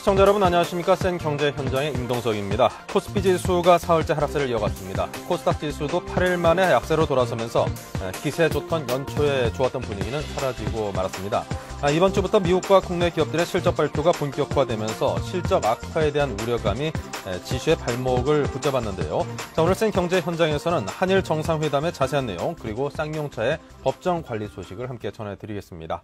시청자 여러분 안녕하십니까? 센 경제 현장의 임동석입니다. 코스피 지수가 사흘째 하락세를 이어갔습니다. 코스닥 지수도 8일 만에 약세로 돌아서면서 기세 좋던 연초에 좋았던 분위기는 사라지고 말았습니다. 이번 주부터 미국과 국내 기업들의 실적 발표가 본격화되면서 실적 악화에 대한 우려감이 지수의 발목을 붙잡았는데요. 자, 오늘 센 경제 현장에서는 한일 정상회담의 자세한 내용 그리고 쌍용차의 법정 관리 소식을 함께 전해드리겠습니다.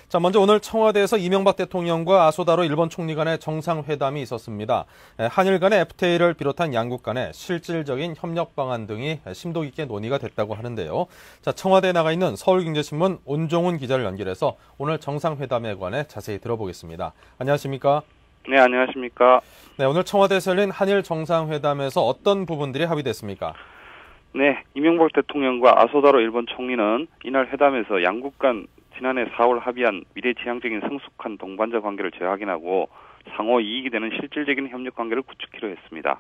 자, 먼저 오늘 청와대에서 이명박 대통령과 아소다로 일본 총리 간의 정상회담이 있었습니다. 한일 간의 FTA를 비롯한 양국 간의 실질적인 협력 방안 등이 심도 있게 논의가 됐다고 하는데요. 자, 청와대에 나가 있는 서울경제신문 온종훈 기자를 연결해서 오늘 정상회담에 관해 자세히 들어보겠습니다. 안녕하십니까? 네, 안녕하십니까? 네, 오늘 청와대에서 열린 한일 정상회담에서 어떤 부분들이 합의됐습니까? 네, 이명박 대통령과 아소다로 일본 총리는 이날 회담에서 양국 간 지난해 4월 합의한 미래지향적인 성숙한 동반자 관계를 재확인하고 상호 이익이 되는 실질적인 협력 관계를 구축키로 했습니다.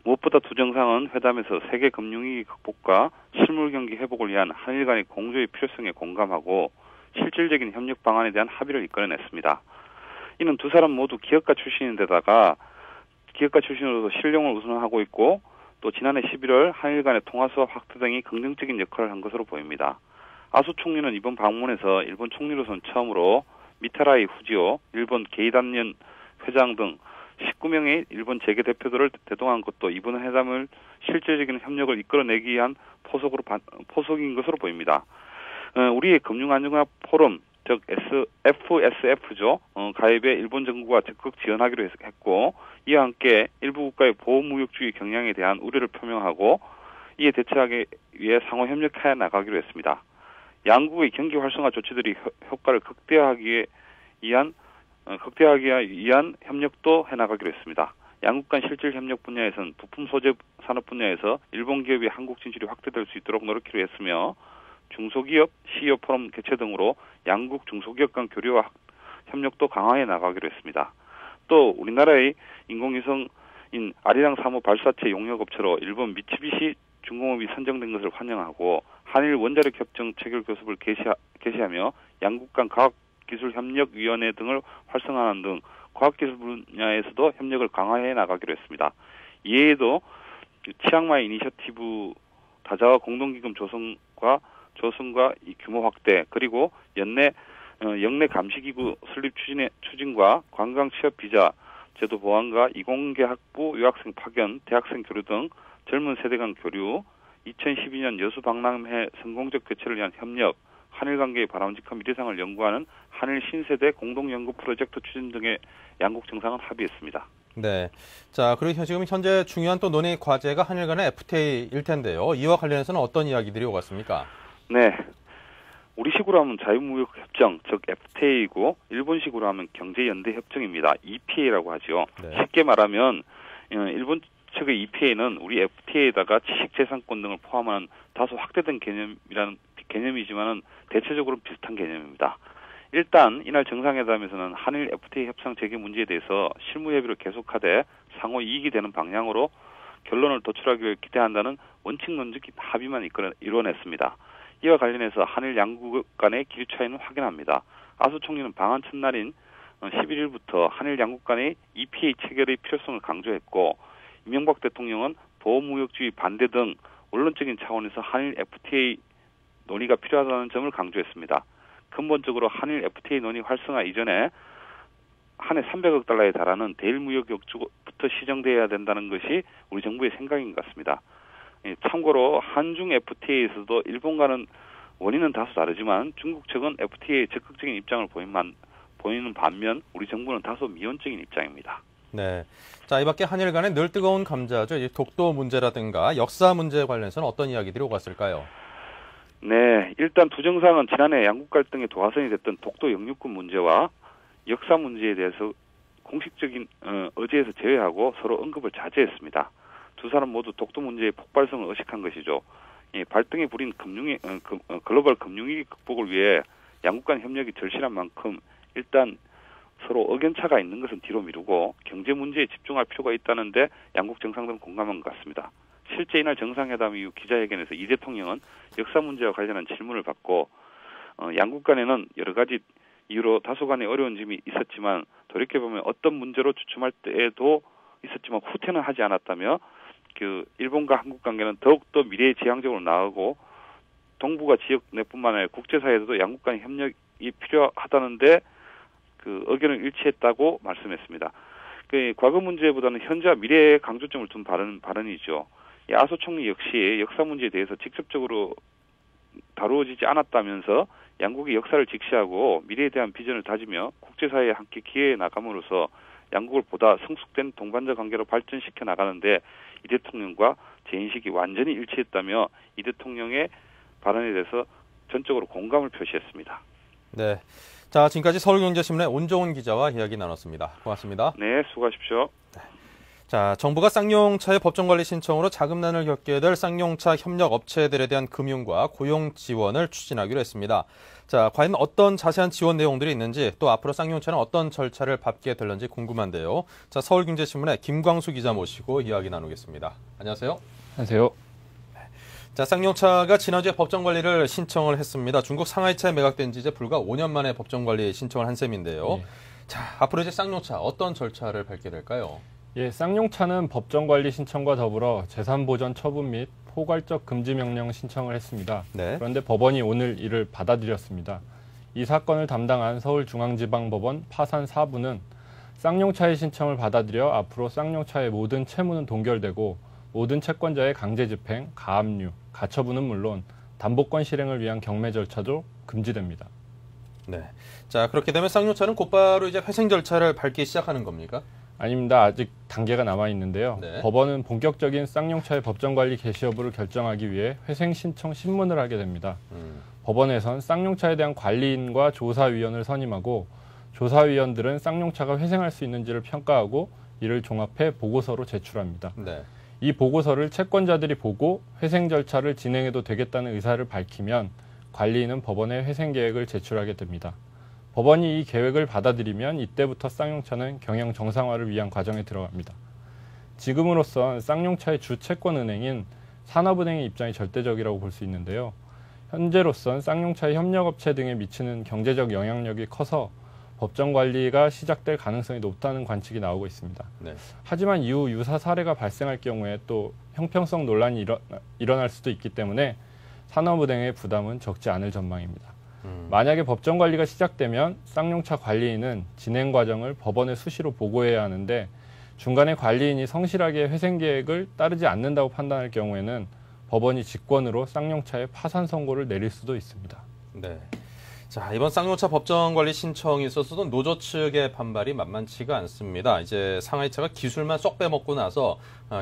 무엇보다 두 정상은 회담에서 세계 금융위기 극복과 실물 경기 회복을 위한 한일 간의 공조의 필요성에 공감하고 실질적인 협력 방안에 대한 합의를 이끌어냈습니다. 이는 두 사람 모두 기업가 출신인데다가 기업가 출신으로서 실용을 우선하고 있고 또 지난해 11월 한일 간의 통화수합 확대 등이 긍정적인 역할을 한 것으로 보입니다. 아소 총리는 이번 방문에서 일본 총리로선 처음으로 미타라이 후지오 일본 게이단련 회장 등 19명의 일본 재계 대표들을 대동한 것도 이번 회담을 실질적인 협력을 이끌어내기 위한 포석인 것으로 보입니다. 우리의 금융안정화 포럼, 즉 FSF죠. 가입에 일본 정부가 적극 지원하기로 했고 이와 함께 일부 국가의 보호무역주의 경향에 대한 우려를 표명하고 이에 대처하기 위해 상호 협력해 나가기로 했습니다. 양국의 경기 활성화 조치들이 효과를 극대화하기 위한 협력도 해나가기로 했습니다. 양국 간 실질 협력 분야에서는 부품 소재 산업 분야에서 일본 기업의 한국 진출이 확대될 수 있도록 노력하기로 했으며 중소기업 CEO 포럼 개최 등으로 양국 중소기업 간 교류와 협력도 강화해 나가기로 했습니다. 또 우리나라의 인공위성인 아리랑 3호 발사체 용역업체로 일본 미쓰비시 중공업이 선정된 것을 환영하고 한일 원자력 협정 체결 교섭을 개시하며 양국 간 과학기술협력위원회 등을 활성화하는 등 과학기술 분야에서도 협력을 강화해 나가기로 했습니다. 이외에도 치앙마이 이니셔티브 다자와 공동기금 조성과 이 규모 확대 그리고 영내 감시기구 설립 추진과 관광 취업 비자 제도 보완과 이공계 학부 유학생 파견, 대학생 교류 등 젊은 세대 간 교류, 2012년 여수 박람회 성공적 개최를 위한 협력, 한일 관계의 바람직한 미래상을 연구하는 한일 신세대 공동연구 프로젝트 추진 등의 양국 정상은 합의했습니다. 네. 자, 그리고 지금 현재 중요한 또 논의 과제가 한일 간의 FTA일 텐데요. 이와 관련해서는 어떤 이야기들이 오갔습니까? 네. 우리식으로 하면 자유무역협정, 즉 FTA이고 일본식으로 하면 경제연대협정입니다. EPA라고 하죠. 네. 쉽게 말하면 일본 측의 EPA는 우리 FTA에다가 지식재산권 등을 포함한 다소 확대된 개념이지만은 대체적으로 비슷한 개념입니다. 일단 이날 정상회담에서는 한일 FTA 협상 재개 문제에 대해서 실무 협의를 계속하되 상호 이익이 되는 방향으로 결론을 도출하기를 기대한다는 원칙론적 합의만 이뤄냈습니다. 이와 관련해서 한일 양국 간의 기류 차이는 확연합니다. 아소 총리는 방한 첫날인 11일부터 한일 양국 간의 EPA 체결의 필요성을 강조했고 이명박 대통령은 보호무역주의 반대 등 원론적인 차원에서 한일 FTA 논의가 필요하다는 점을 강조했습니다. 근본적으로 한일 FTA 논의 활성화 이전에 한 해 300억 달러에 달하는 대일무역 역주부터 시정돼야 된다는 것이 우리 정부의 생각인 것 같습니다. 참고로 한중 FTA에서도 일본과는 원인은 다소 다르지만 중국 측은 FTA에 적극적인 입장을 보이는 반면 우리 정부는 다소 미온적인 입장입니다. 네. 자, 이 밖에 한일 간의 늘 뜨거운 감자죠. 독도 문제라든가 역사 문제에 관련해서는 어떤 이야기들이 오갔을까요? 네. 일단 두 정상은 지난해 양국 갈등의 도화선이 됐던 독도 영유권 문제와 역사 문제에 대해서 공식적인 의제에서 제외하고 서로 언급을 자제했습니다. 두 사람 모두 독도 문제의 폭발성을 의식한 것이죠. 발등에 불인 글로벌 금융위기 극복을 위해 양국 간 협력이 절실한 만큼 일단 서로 의견차가 있는 것은 뒤로 미루고 경제 문제에 집중할 필요가 있다는데 양국 정상들은 공감한 것 같습니다. 실제 이날 정상회담 이후 기자회견에서 이 대통령은 역사 문제와 관련한 질문을 받고 양국 간에는 여러 가지 이유로 다소간의 어려운 점이 있었지만 돌이켜보면 어떤 문제로 주춤할 때에도 있었지만 후퇴는 하지 않았다며 그 일본과 한국 관계는 더욱더 미래지향적으로 나아가고 동북아 지역 내뿐만 아니라 국제사회에서도 양국 간의 협력이 필요하다는데 그 의견을 일치했다고 말씀했습니다. 그 과거 문제보다는 현재와 미래에 강조점을 둔 발언이죠. 이 아소 총리 역시 역사 문제에 대해서 직접적으로 다루어지지 않았다면서 양국의 역사를 직시하고 미래에 대한 비전을 다지며 국제사회에 함께 기여해 나감으로써 양국을 보다 성숙된 동반자 관계로 발전시켜 나가는데 이 대통령과 제 인식이 완전히 일치했다며 이 대통령의 발언에 대해서 전적으로 공감을 표시했습니다. 네. 자, 지금까지 서울경제신문의 온종훈 기자와 이야기 나눴습니다. 고맙습니다. 네, 수고하십시오. 자, 정부가 쌍용차의 법정관리 신청으로 자금난을 겪게 될 쌍용차 협력 업체들에 대한 금융과 고용 지원을 추진하기로 했습니다. 자, 과연 어떤 자세한 지원 내용들이 있는지 또 앞으로 쌍용차는 어떤 절차를 밟게 될는지 궁금한데요. 자, 서울경제신문의 김광수 기자 모시고 이야기 나누겠습니다. 안녕하세요. 안녕하세요. 자, 쌍용차가 지난주에 법정관리를 신청을 했습니다. 중국 상하이차에 매각된 지 이제 불과 5년 만에 법정관리 신청을 한 셈인데요. 자, 앞으로 이제 쌍용차 어떤 절차를 밟게 될까요? 쌍용차는 법정관리 신청과 더불어 재산보전 처분 및 포괄적 금지 명령 신청을 했습니다. 네. 그런데 법원이 오늘 이를 받아들였습니다. 이 사건을 담당한 서울중앙지방법원 파산 4부는 쌍용차의 신청을 받아들여 앞으로 쌍용차의 모든 채무는 동결되고 모든 채권자의 강제 집행, 가압류, 가처분은 물론 담보권 실행을 위한 경매 절차도 금지됩니다. 네. 자, 그렇게 되면 쌍용차는 곧바로 이제 회생 절차를 밟기 시작하는 겁니까? 아닙니다. 아직 단계가 남아 있는데요. 네. 법원은 본격적인 쌍용차의 법정관리 개시 여부를 결정하기 위해 회생 신청 신문을 하게 됩니다. 법원에선 쌍용차에 대한 관리인과 조사위원을 선임하고 조사위원들은 쌍용차가 회생할 수 있는지를 평가하고 이를 종합해 보고서로 제출합니다. 네. 이 보고서를 채권자들이 보고 회생 절차를 진행해도 되겠다는 의사를 밝히면 관리인은 법원에 회생 계획을 제출하게 됩니다. 법원이 이 계획을 받아들이면 이때부터 쌍용차는 경영 정상화를 위한 과정에 들어갑니다. 지금으로선 쌍용차의 주 채권은행인 산업은행의 입장이 절대적이라고 볼 수 있는데요. 현재로선 쌍용차의 협력업체 등에 미치는 경제적 영향력이 커서 법정 관리가 시작될 가능성이 높다는 관측이 나오고 있습니다. 네. 하지만 이후 유사 사례가 발생할 경우에 또 형평성 논란이 일어날 수도 있기 때문에 산업은행의 부담은 적지 않을 전망입니다. 만약에 법정 관리가 시작되면 쌍용차 관리인은 진행 과정을 법원에 수시로 보고해야 하는데 중간에 관리인이 성실하게 회생 계획을 따르지 않는다고 판단할 경우에는 법원이 직권으로 쌍용차에 파산 선고를 내릴 수도 있습니다. 네. 자, 이번 쌍용차 법정관리 신청에 있어서도 노조 측의 반발이 만만치가 않습니다. 이제 상하이차가 기술만 쏙 빼먹고 나서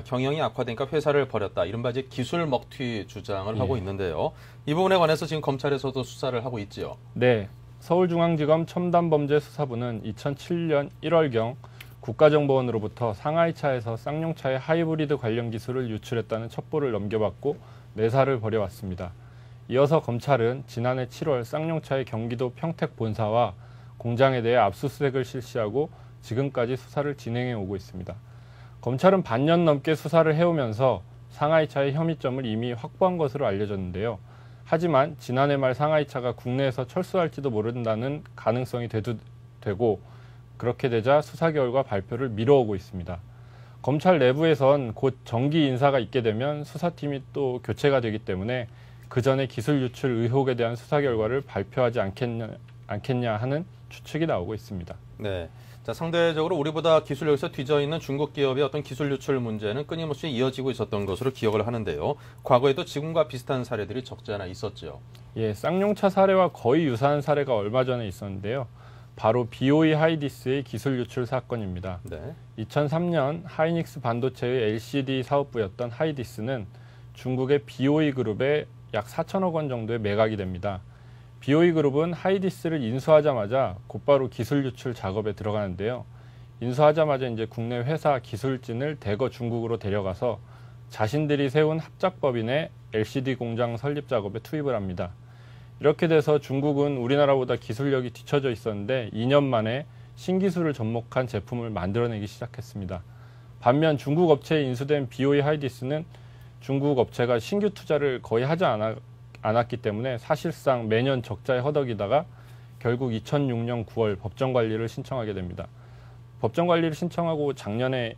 경영이 악화되니까 회사를 버렸다. 이른바 이제 기술 먹튀 주장을 하고 있는데요. 이 부분에 관해서 지금 검찰에서도 수사를 하고 있지요. 네. 서울중앙지검 첨단범죄수사부는 2007년 1월경 국가정보원으로부터 상하이차에서 쌍용차의 하이브리드 관련 기술을 유출했다는 첩보를 넘겨받고 내사를 벌여왔습니다. 이어서 검찰은 지난해 7월 쌍용차의 경기도 평택 본사와 공장에 대해 압수수색을 실시하고 지금까지 수사를 진행해 오고 있습니다. 검찰은 반년 넘게 수사를 해오면서 상하이차의 혐의점을 이미 확보한 것으로 알려졌는데요. 하지만 지난해 말 상하이차가 국내에서 철수할지도 모른다는 가능성이 대두되고 그렇게 되자 수사 결과 발표를 미뤄오고 있습니다. 검찰 내부에선 곧 정기 인사가 있게 되면 수사팀이 또 교체가 되기 때문에 그 전에 기술 유출 의혹에 대한 수사 결과를 발표하지 않겠냐 하는 추측이 나오고 있습니다. 네. 자, 상대적으로 우리보다 기술력에서 뒤져 있는 중국 기업의 어떤 기술 유출 문제는 끊임없이 이어지고 있었던 것으로 기억을 하는데요. 과거에도 지금과 비슷한 사례들이 적지 않아 있었죠. 쌍용차 사례와 거의 유사한 사례가 얼마 전에 있었는데요. 바로 BOE 하이디스의 기술 유출 사건입니다. 네. 2003년 하이닉스 반도체의 LCD 사업부였던 하이디스는 중국의 BOE 그룹에 약 4천억 원 정도의 매각이 됩니다. BOE 그룹은 하이디스를 인수하자마자 곧바로 기술 유출 작업에 들어가는데요. 인수하자마자 이제 국내 회사 기술진을 대거 중국으로 데려가서 자신들이 세운 합작법인의 LCD 공장 설립 작업에 투입을 합니다. 이렇게 돼서 중국은 우리나라보다 기술력이 뒤처져 있었는데 2년 만에 신기술을 접목한 제품을 만들어내기 시작했습니다. 반면 중국 업체에 인수된 BOE 하이디스는 중국 업체가 신규 투자를 거의 하지 않았기 때문에 사실상 매년 적자에 허덕이다가 결국 2006년 9월 법정관리를 신청하게 됩니다. 법정관리를 신청하고 작년에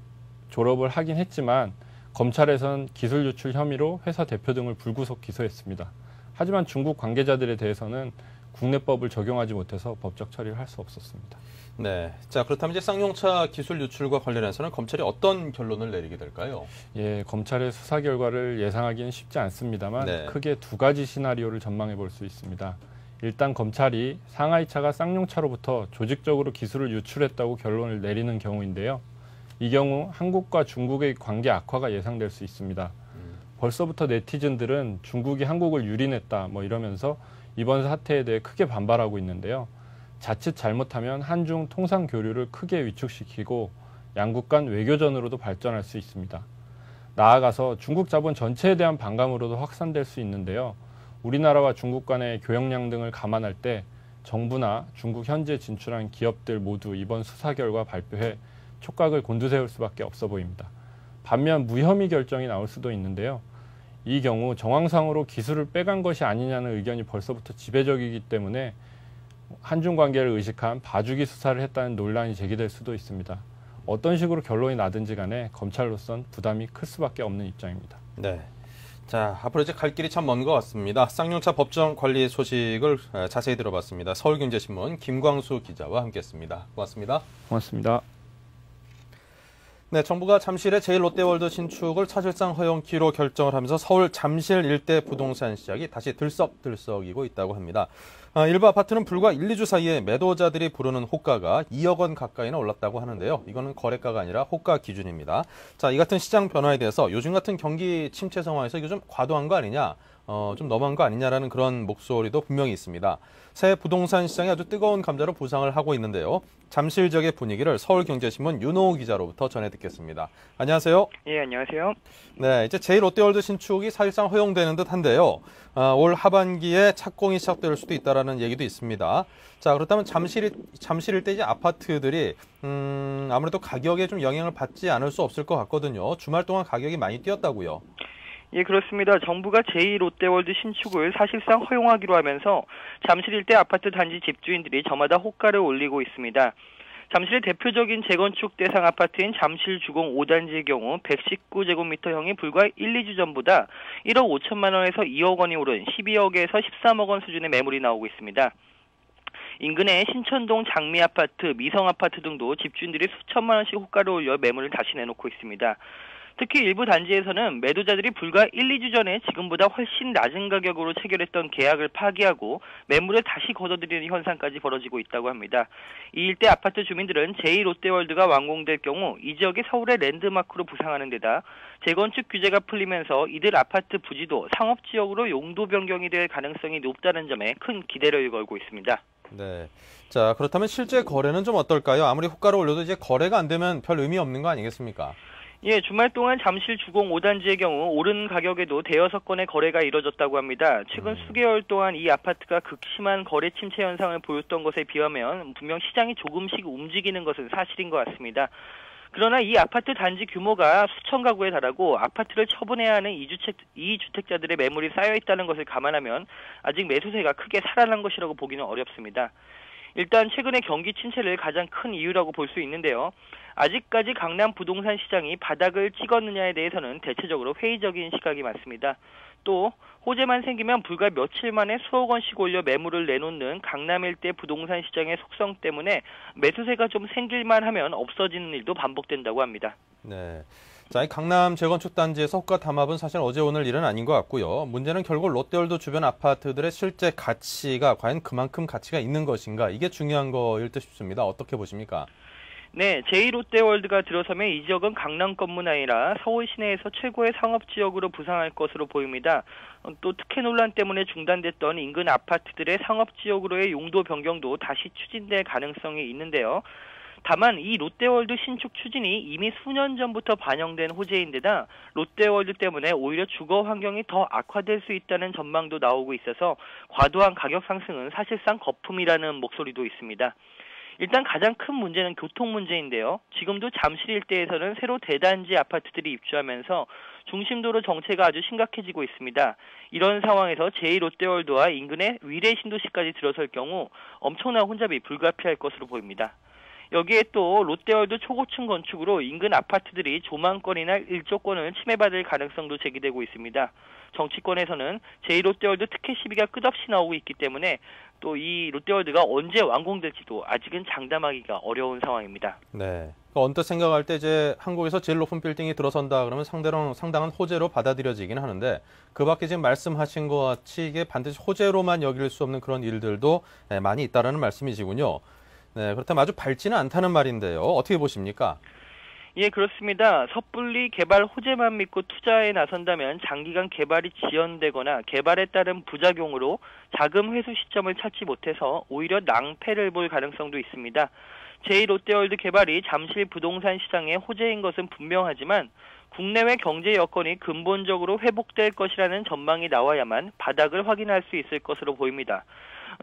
졸업을 하긴 했지만 검찰에선 기술 유출 혐의로 회사 대표 등을 불구속 기소했습니다. 하지만 중국 관계자들에 대해서는 국내법을 적용하지 못해서 법적 처리를 할 수 없었습니다. 네. 자, 그렇다면 이제 쌍용차 기술 유출과 관련해서는 검찰이 어떤 결론을 내리게 될까요? 예, 검찰의 수사 결과를 예상하기는 쉽지 않습니다만 네. 크게 두 가지 시나리오를 전망해 볼 수 있습니다. 일단 검찰이 상하이차가 쌍용차로부터 조직적으로 기술을 유출했다고 결론을 내리는 경우인데요. 이 경우 한국과 중국의 관계 악화가 예상될 수 있습니다. 벌써부터 네티즌들은 중국이 한국을 유린했다 이러면서 이번 사태에 대해 크게 반발하고 있는데요. 자칫 잘못하면 한중 통상 교류를 크게 위축시키고 양국 간 외교전으로도 발전할 수 있습니다. 나아가서 중국 자본 전체에 대한 반감으로도 확산될 수 있는데요. 우리나라와 중국 간의 교역량 등을 감안할 때 정부나 중국 현지에 진출한 기업들 모두 이번 수사 결과 발표에 촉각을 곤두세울 수밖에 없어 보입니다. 반면 무혐의 결정이 나올 수도 있는데요. 이 경우 정황상으로 기술을 빼간 것이 아니냐는 의견이 벌써부터 지배적이기 때문에 한중 관계를 의식한 봐주기 수사를 했다는 논란이 제기될 수도 있습니다. 어떤 식으로 결론이 나든지 간에 검찰로선 부담이 클 수밖에 없는 입장입니다. 네. 자, 앞으로 이제 갈 길이 참 먼 것 같습니다. 쌍용차 법정 관리 소식을 자세히 들어봤습니다. 서울경제신문 김광수 기자와 함께했습니다. 고맙습니다. 고맙습니다. 네, 정부가 잠실의 제1롯데월드 신축을 사실상 허용키로 결정을 하면서 서울 잠실 일대 부동산 시장이 다시 들썩들썩이고 있다고 합니다. 일부 아파트는 불과 1, 2주 사이에 매도자들이 부르는 호가가 2억 원 가까이나 올랐다고 하는데요. 이거는 거래가가 아니라 호가 기준입니다. 자, 이 같은 시장 변화에 대해서 요즘 같은 경기 침체 상황에서 이거 좀 과도한 거 아니냐, 좀 너무한 거 아니냐라는 그런 목소리도 분명히 있습니다. 새 부동산 시장이 아주 뜨거운 감자로 부상을 하고 있는데요. 잠실 지역의 분위기를 서울경제신문 윤호 기자로부터 전해 듣겠습니다. 안녕하세요. 예, 안녕하세요. 네, 이제 제1롯데월드 신축이 사실상 허용되는 듯 한데요. 올 하반기에 착공이 시작될 수도 있다라는 얘기도 있습니다. 자, 그렇다면 잠실 일대 이제 아파트들이 아무래도 가격에 좀 영향을 받지 않을 수 없을 것 같거든요. 주말 동안 가격이 많이 뛰었다고요. 예, 그렇습니다. 정부가 제2롯데월드 신축을 사실상 허용하기로 하면서 잠실 일대 아파트 단지 집주인들이 저마다 호가를 올리고 있습니다. 잠실의 대표적인 재건축 대상 아파트인 잠실 주공 5단지의 경우 119제곱미터형이 불과 1, 2주 전보다 1억 5천만 원에서 2억 원이 오른 12억에서 13억 원 수준의 매물이 나오고 있습니다. 인근의 신천동 장미아파트, 미성아파트 등도 집주인들이 수천만 원씩 호가를 올려 매물을 다시 내놓고 있습니다. 특히 일부 단지에서는 매도자들이 불과 1, 2주 전에 지금보다 훨씬 낮은 가격으로 체결했던 계약을 파기하고 매물을 다시 걷어들이는 현상까지 벌어지고 있다고 합니다. 이 일대 아파트 주민들은 제2롯데월드가 완공될 경우 이 지역이 서울의 랜드마크로 부상하는 데다 재건축 규제가 풀리면서 이들 아파트 부지도 상업지역으로 용도 변경이 될 가능성이 높다는 점에 큰 기대를 걸고 있습니다. 네. 자, 그렇다면 실제 거래는 좀 어떨까요? 아무리 호가를 올려도 이제 거래가 안 되면 별 의미 없는 거 아니겠습니까? 예, 주말 동안 잠실 주공 5단지의 경우 오른 가격에도 대여섯 건의 거래가 이뤄졌다고 합니다. 최근 수개월 동안 이 아파트가 극심한 거래 침체 현상을 보였던 것에 비하면 분명 시장이 조금씩 움직이는 것은 사실인 것 같습니다. 그러나 이 아파트 단지 규모가 수천 가구에 달하고 아파트를 처분해야 하는 이주택자들의 매물이 쌓여있다는 것을 감안하면 아직 매수세가 크게 살아난 것이라고 보기는 어렵습니다. 일단 최근의 경기 침체를 가장 큰 이유라고 볼 수 있는데요. 아직까지 강남 부동산 시장이 바닥을 찍었느냐에 대해서는 대체적으로 회의적인 시각이 많습니다. 또 호재만 생기면 불과 며칠 만에 수억 원씩 올려 매물을 내놓는 강남 일대 부동산 시장의 속성 때문에 매수세가 좀 생길만 하면 없어지는 일도 반복된다고 합니다. 네. 자, 이 강남 재건축 단지에서 호가 담합은 사실 어제 오늘 일은 아닌 것 같고요. 문제는 결국 롯데월드 주변 아파트들의 실제 가치가 과연 그만큼 가치가 있는 것인가, 이게 중요한 거일 듯 싶습니다. 어떻게 보십니까? 네, 제2롯데월드가 들어서면 이 지역은 강남권뿐 아니라 서울 시내에서 최고의 상업지역으로 부상할 것으로 보입니다. 또 특혜 논란 때문에 중단됐던 인근 아파트들의 상업지역으로의 용도 변경도 다시 추진될 가능성이 있는데요. 다만 이 롯데월드 신축 추진이 이미 수년 전부터 반영된 호재인데다 롯데월드 때문에 오히려 주거 환경이 더 악화될 수 있다는 전망도 나오고 있어서 과도한 가격 상승은 사실상 거품이라는 목소리도 있습니다. 일단 가장 큰 문제는 교통 문제인데요. 지금도 잠실 일대에서는 새로 대단지 아파트들이 입주하면서 중심도로 정체가 아주 심각해지고 있습니다. 이런 상황에서 제2롯데월드와 인근의 위례 신도시까지 들어설 경우 엄청난 혼잡이 불가피할 것으로 보입니다. 여기에 또 롯데월드 초고층 건축으로 인근 아파트들이 조망권이나 일조권을 침해받을 가능성도 제기되고 있습니다. 정치권에서는 제2롯데월드 특혜 시비가 끝없이 나오고 있기 때문에 또 이 롯데월드가 언제 완공될지도 아직은 장담하기가 어려운 상황입니다. 네. 언뜻 생각할 때 이제 한국에서 제일 높은 빌딩이 들어선다 그러면 상당한 호재로 받아들여지긴 하는데 그 밖에 지금 말씀하신 것 같이 이게 반드시 호재로만 여길 수 없는 그런 일들도 많이 있다라는 말씀이시군요. 네, 그렇다면 아주 밝지는 않다는 말인데요. 어떻게 보십니까? 예, 그렇습니다. 섣불리 개발 호재만 믿고 투자에 나선다면 장기간 개발이 지연되거나 개발에 따른 부작용으로 자금 회수 시점을 찾지 못해서 오히려 낭패를 볼 가능성도 있습니다. 제2롯데월드 개발이 잠실 부동산 시장의 호재인 것은 분명하지만 국내외 경제 여건이 근본적으로 회복될 것이라는 전망이 나와야만 바닥을 확인할 수 있을 것으로 보입니다.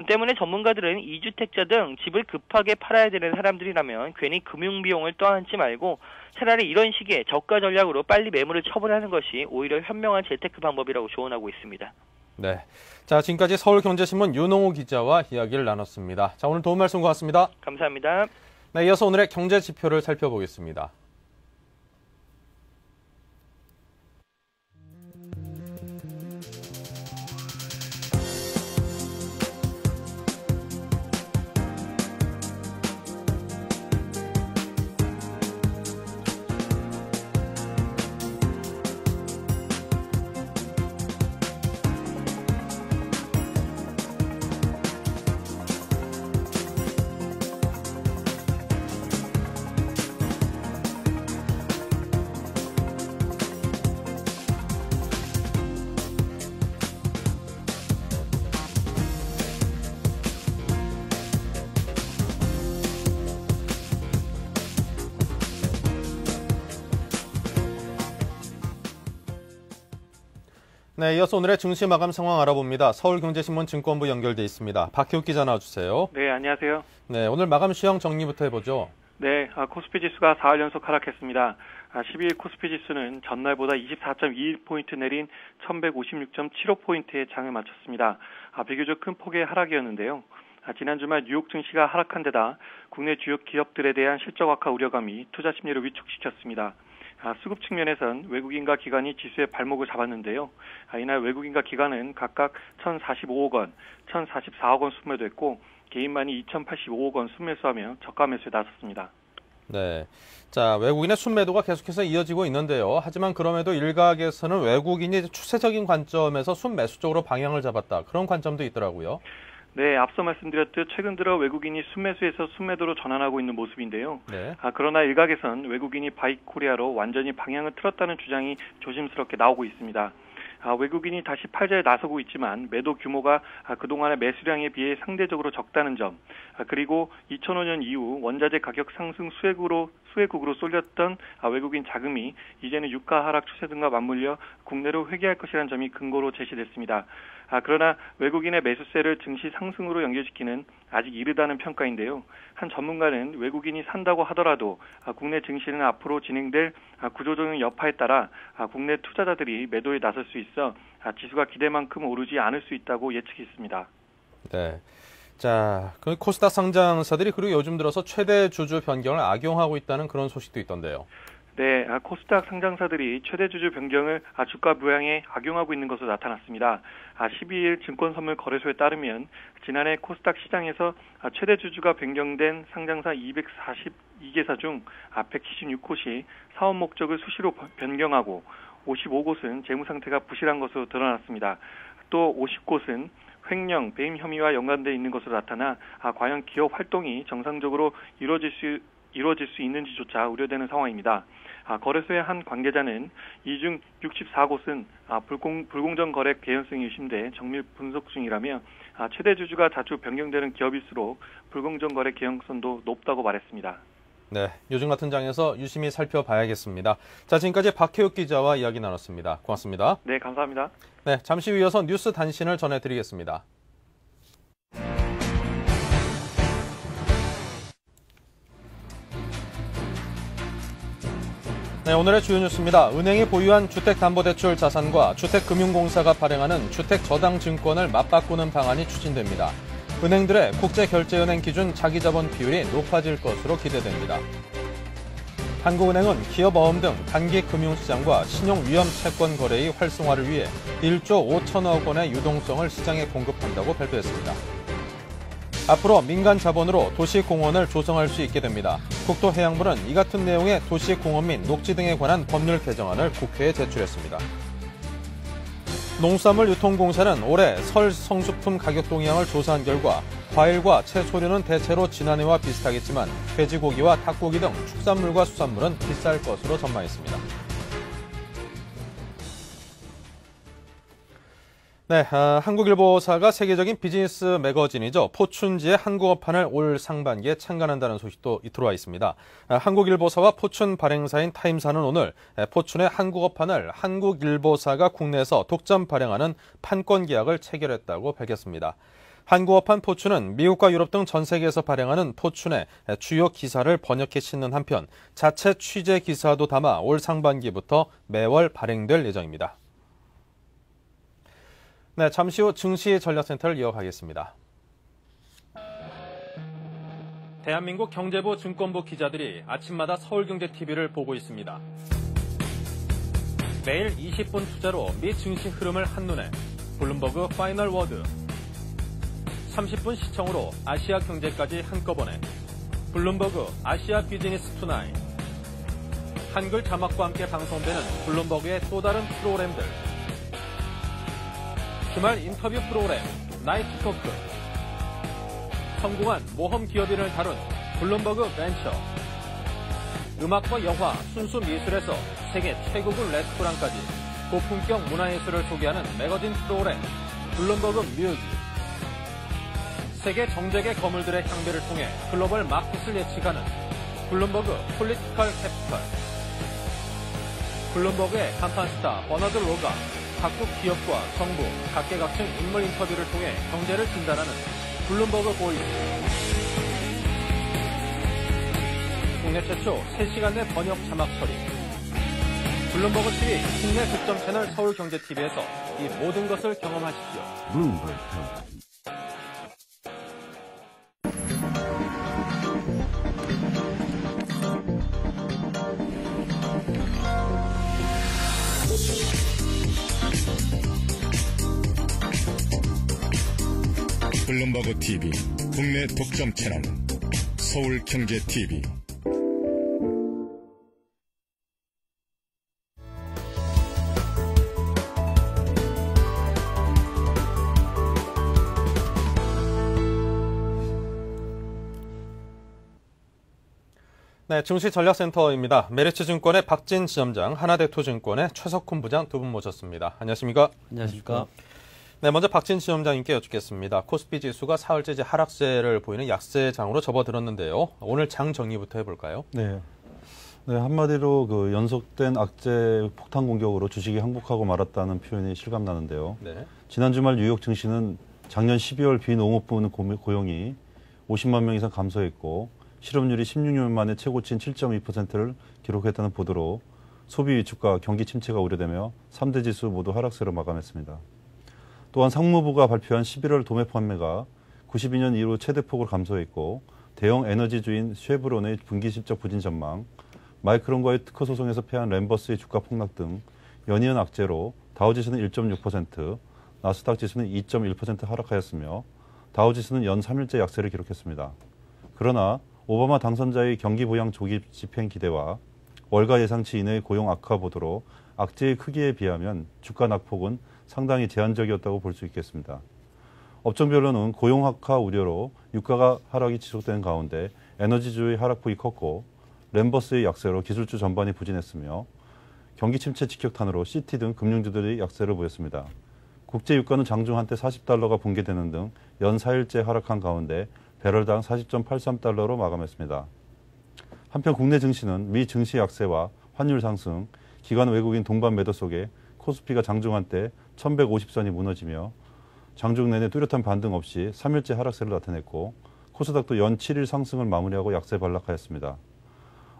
때문에 전문가들은 2주택자 등 집을 급하게 팔아야 되는 사람들이라면 괜히 금융비용을 떠안지 말고 차라리 이런 시기에 저가 전략으로 빨리 매물을 처분하는 것이 오히려 현명한 재테크 방법이라고 조언하고 있습니다. 네. 자, 지금까지 서울경제신문 윤홍우 기자와 이야기를 나눴습니다. 자, 오늘 도움 말씀 고맙습니다. 감사합니다. 네, 이어서 오늘의 경제 지표를 살펴보겠습니다. 네, 이어서 오늘의 증시 마감 상황 알아봅니다. 서울경제신문 증권부 연결돼 있습니다. 박희욱 기자 나와주세요. 네, 안녕하세요. 네, 오늘 마감 시황 정리부터 해보죠. 네, 코스피 지수가 4일 연속 하락했습니다. 12일 코스피 지수는 전날보다 24.21포인트 내린 1156.75포인트의 장을 마쳤습니다. 비교적 큰 폭의 하락이었는데요. 지난 주말 뉴욕 증시가 하락한 데다 국내 주요 기업들에 대한 실적 악화 우려감이 투자 심리를 위축시켰습니다. 수급 측면에선 외국인과 기관이 지수의 발목을 잡았는데요. 이날 외국인과 기관은 각각 1,045억 원, 1,044억 원 순매도했고 개인만이 2,085억 원 순매수하며 저가 매수에 나섰습니다. 네, 자 외국인의 순매도가 계속해서 이어지고 있는데요. 하지만 그럼에도 일각에서는 외국인이 추세적인 관점에서 순매수 쪽으로 방향을 잡았다. 그런 관점도 있더라고요. 네, 앞서 말씀드렸듯 최근 들어 외국인이 순매수에서 순매도로 전환하고 있는 모습인데요. 네. 그러나 일각에선 외국인이 바이코리아로 완전히 방향을 틀었다는 주장이 조심스럽게 나오고 있습니다. 외국인이 다시 팔자에 나서고 있지만 매도 규모가 그동안의 매수량에 비해 상대적으로 적다는 점, 그리고 2005년 이후 원자재 가격 상승 수혜국으로 쏠렸던 외국인 자금이 이제는 유가 하락 추세 등과 맞물려 국내로 회귀할 것이라는 점이 근거로 제시됐습니다. 그러나 외국인의 매수세를 증시 상승으로 연결시키는 아직 이르다는 평가인데요. 한 전문가는 외국인이 산다고 하더라도 국내 증시는 앞으로 진행될 구조적인 여파에 따라 국내 투자자들이 매도에 나설 수 있어 지수가 기대만큼 오르지 않을 수 있다고 예측했습니다. 네. 자, 그 코스닥 상장사들이 그리고 요즘 들어서 최대 주주 변경을 악용하고 있다는 그런 소식도 있던데요. 네, 코스닥 상장사들이 최대 주주 변경을 주가 부양에 악용하고 있는 것으로 나타났습니다. 12일 증권선물거래소에 따르면 지난해 코스닥 시장에서 최대 주주가 변경된 상장사 242개사 중 176곳이 사업 목적을 수시로 변경하고 55곳은 재무 상태가 부실한 것으로 드러났습니다. 또 50곳은 횡령, 배임 혐의와 연관되어 있는 것으로 나타나 과연 기업 활동이 정상적으로 이루어질 수 있는지조차 우려되는 상황입니다. 거래소의 한 관계자는 이 중 64곳은 불공정 거래 개연성이 의심돼 정밀 분석 중이라며 최대 주주가 자주 변경되는 기업일수록 불공정 거래 개연성도 높다고 말했습니다. 네, 요즘 같은 장에서 유심히 살펴봐야겠습니다. 자, 지금까지 박혜욱 기자와 이야기 나눴습니다. 고맙습니다. 네, 감사합니다. 네, 잠시 후 이어서 뉴스 단신을 전해드리겠습니다. 네, 오늘의 주요 뉴스입니다. 은행이 보유한 주택담보대출 자산과 주택금융공사가 발행하는 주택저당증권을 맞바꾸는 방안이 추진됩니다. 은행들의 국제결제은행 기준 자기자본 비율이 높아질 것으로 기대됩니다. 한국은행은 기업어음 등 단기 금융시장과 신용위험 채권 거래의 활성화를 위해 1조 5천억 원의 유동성을 시장에 공급한다고 발표했습니다. 앞으로 민간 자본으로 도시공원을 조성할 수 있게 됩니다. 국토해양부는 이 같은 내용의 도시공원 및 녹지 등에 관한 법률 개정안을 국회에 제출했습니다. 농수산물 유통공사는 올해 설 성수품 가격 동향을 조사한 결과 과일과 채소류는 대체로 지난해와 비슷하겠지만 돼지고기와 닭고기 등 축산물과 수산물은 비쌀 것으로 전망했습니다. 네, 한국일보사가 세계적인 비즈니스 매거진이죠. 포춘지의 한국어판을 올 상반기에 창간한다는 소식도 들어와 있습니다. 한국일보사와 포춘 발행사인 타임사는 오늘 포춘의 한국어판을 한국일보사가 국내에서 독점 발행하는 판권 계약을 체결했다고 밝혔습니다. 한국어판 포춘은 미국과 유럽 등 전 세계에서 발행하는 포춘의 주요 기사를 번역해 싣는 한편 자체 취재 기사도 담아 올 상반기부터 매월 발행될 예정입니다. 네, 잠시 후 증시 전략센터를 이어가겠습니다. 대한민국 경제부 증권부 기자들이 아침마다 서울경제TV를 보고 있습니다. 매일 20분 투자로 미 증시 흐름을 한눈에 블룸버그 파이널 워드 30분 시청으로 아시아 경제까지 한꺼번에 블룸버그 아시아 비즈니스 투나잇 한글 자막과 함께 방송되는 블룸버그의 또 다른 프로그램들 주말 인터뷰 프로그램 나이트 토크 성공한 모험 기업인을 다룬 블룸버그 벤처 음악과 영화, 순수 미술에서 세계 최고급 레스토랑까지 고품격 문화예술을 소개하는 매거진 프로그램 블룸버그 뮤직 세계 정재계 거물들의 향배를 통해 글로벌 마켓을 예측하는 블룸버그 폴리티컬 캐피털 블룸버그의 간판 스타 버너드 로가 각국 기업과 정부, 각계각층 인물 인터뷰를 통해 경제를 진단하는 블룸버그 보이스. 국내 최초 3시간 내 번역 자막 처리. 블룸버그 TV 국내 득점 채널 서울경제TV에서 이 모든 것을 경험하십시오. 블룸버그. 블룸버그 TV 국내 독점 채널 서울경제TV. 네, 증시 전략센터입니다. 메리츠증권의 박진 지점장, 하나대투증권의 최석훈 부장 두 분 모셨습니다. 안녕하십니까? 안녕하십니까? 네, 먼저 박진 지점장님께 여쭙겠습니다. 코스피 지수가 사흘째 하락세를 보이는 약세장으로 접어들었는데요. 오늘 장 정리부터 해볼까요? 네. 네, 한마디로 그 연속된 악재 폭탄 공격으로 주식이 항복하고 말았다는 표현이 실감나는데요. 네. 지난 주말 뉴욕 증시는 작년 12월 비농업 부문 고용이 50만 명 이상 감소했고 실업률이 16년 만에 최고치인 7.2%를 기록했다는 보도로 소비 위축과 경기 침체가 우려되며 3대 지수 모두 하락세로 마감했습니다. 또한 상무부가 발표한 11월 도매 판매가 92년 이후 최대폭으로 감소했고 대형 에너지주인 쉐브론의 분기 실적 부진 전망, 마이크론과의 특허 소송에서 패한 램버스의 주가 폭락 등 연이은 악재로 다우지수는 1.6%, 나스닥 지수는 2.1% 하락하였으며 다우지수는 연 3일째 약세를 기록했습니다. 그러나 오바마 당선자의 경기 부양 조기 집행 기대와 월가 예상치 이내의 고용 악화 보도로 악재의 크기에 비하면 주가 낙폭은 상당히 제한적이었다고 볼 수 있겠습니다. 업종별로는 고용 악화 우려로 유가가 하락이 지속되는 가운데 에너지주의 하락폭이 컸고 램버스의 약세로 기술주 전반이 부진했으며 경기 침체 직격탄으로 시티 등 금융주들이 약세를 보였습니다. 국제 유가는 장중 한때 $40가 붕괴되는 등 연 4일째 하락한 가운데 배럴당 40.83달러로 마감했습니다. 한편 국내 증시는 미 증시 약세와 환율 상승, 기관 외국인 동반 매도 속에 코스피가 장중 한때 1150선이 무너지며 장중 내내 뚜렷한 반등 없이 3일째 하락세를 나타냈고 코스닥도 연 7일 상승을 마무리하고 약세 반락하였습니다.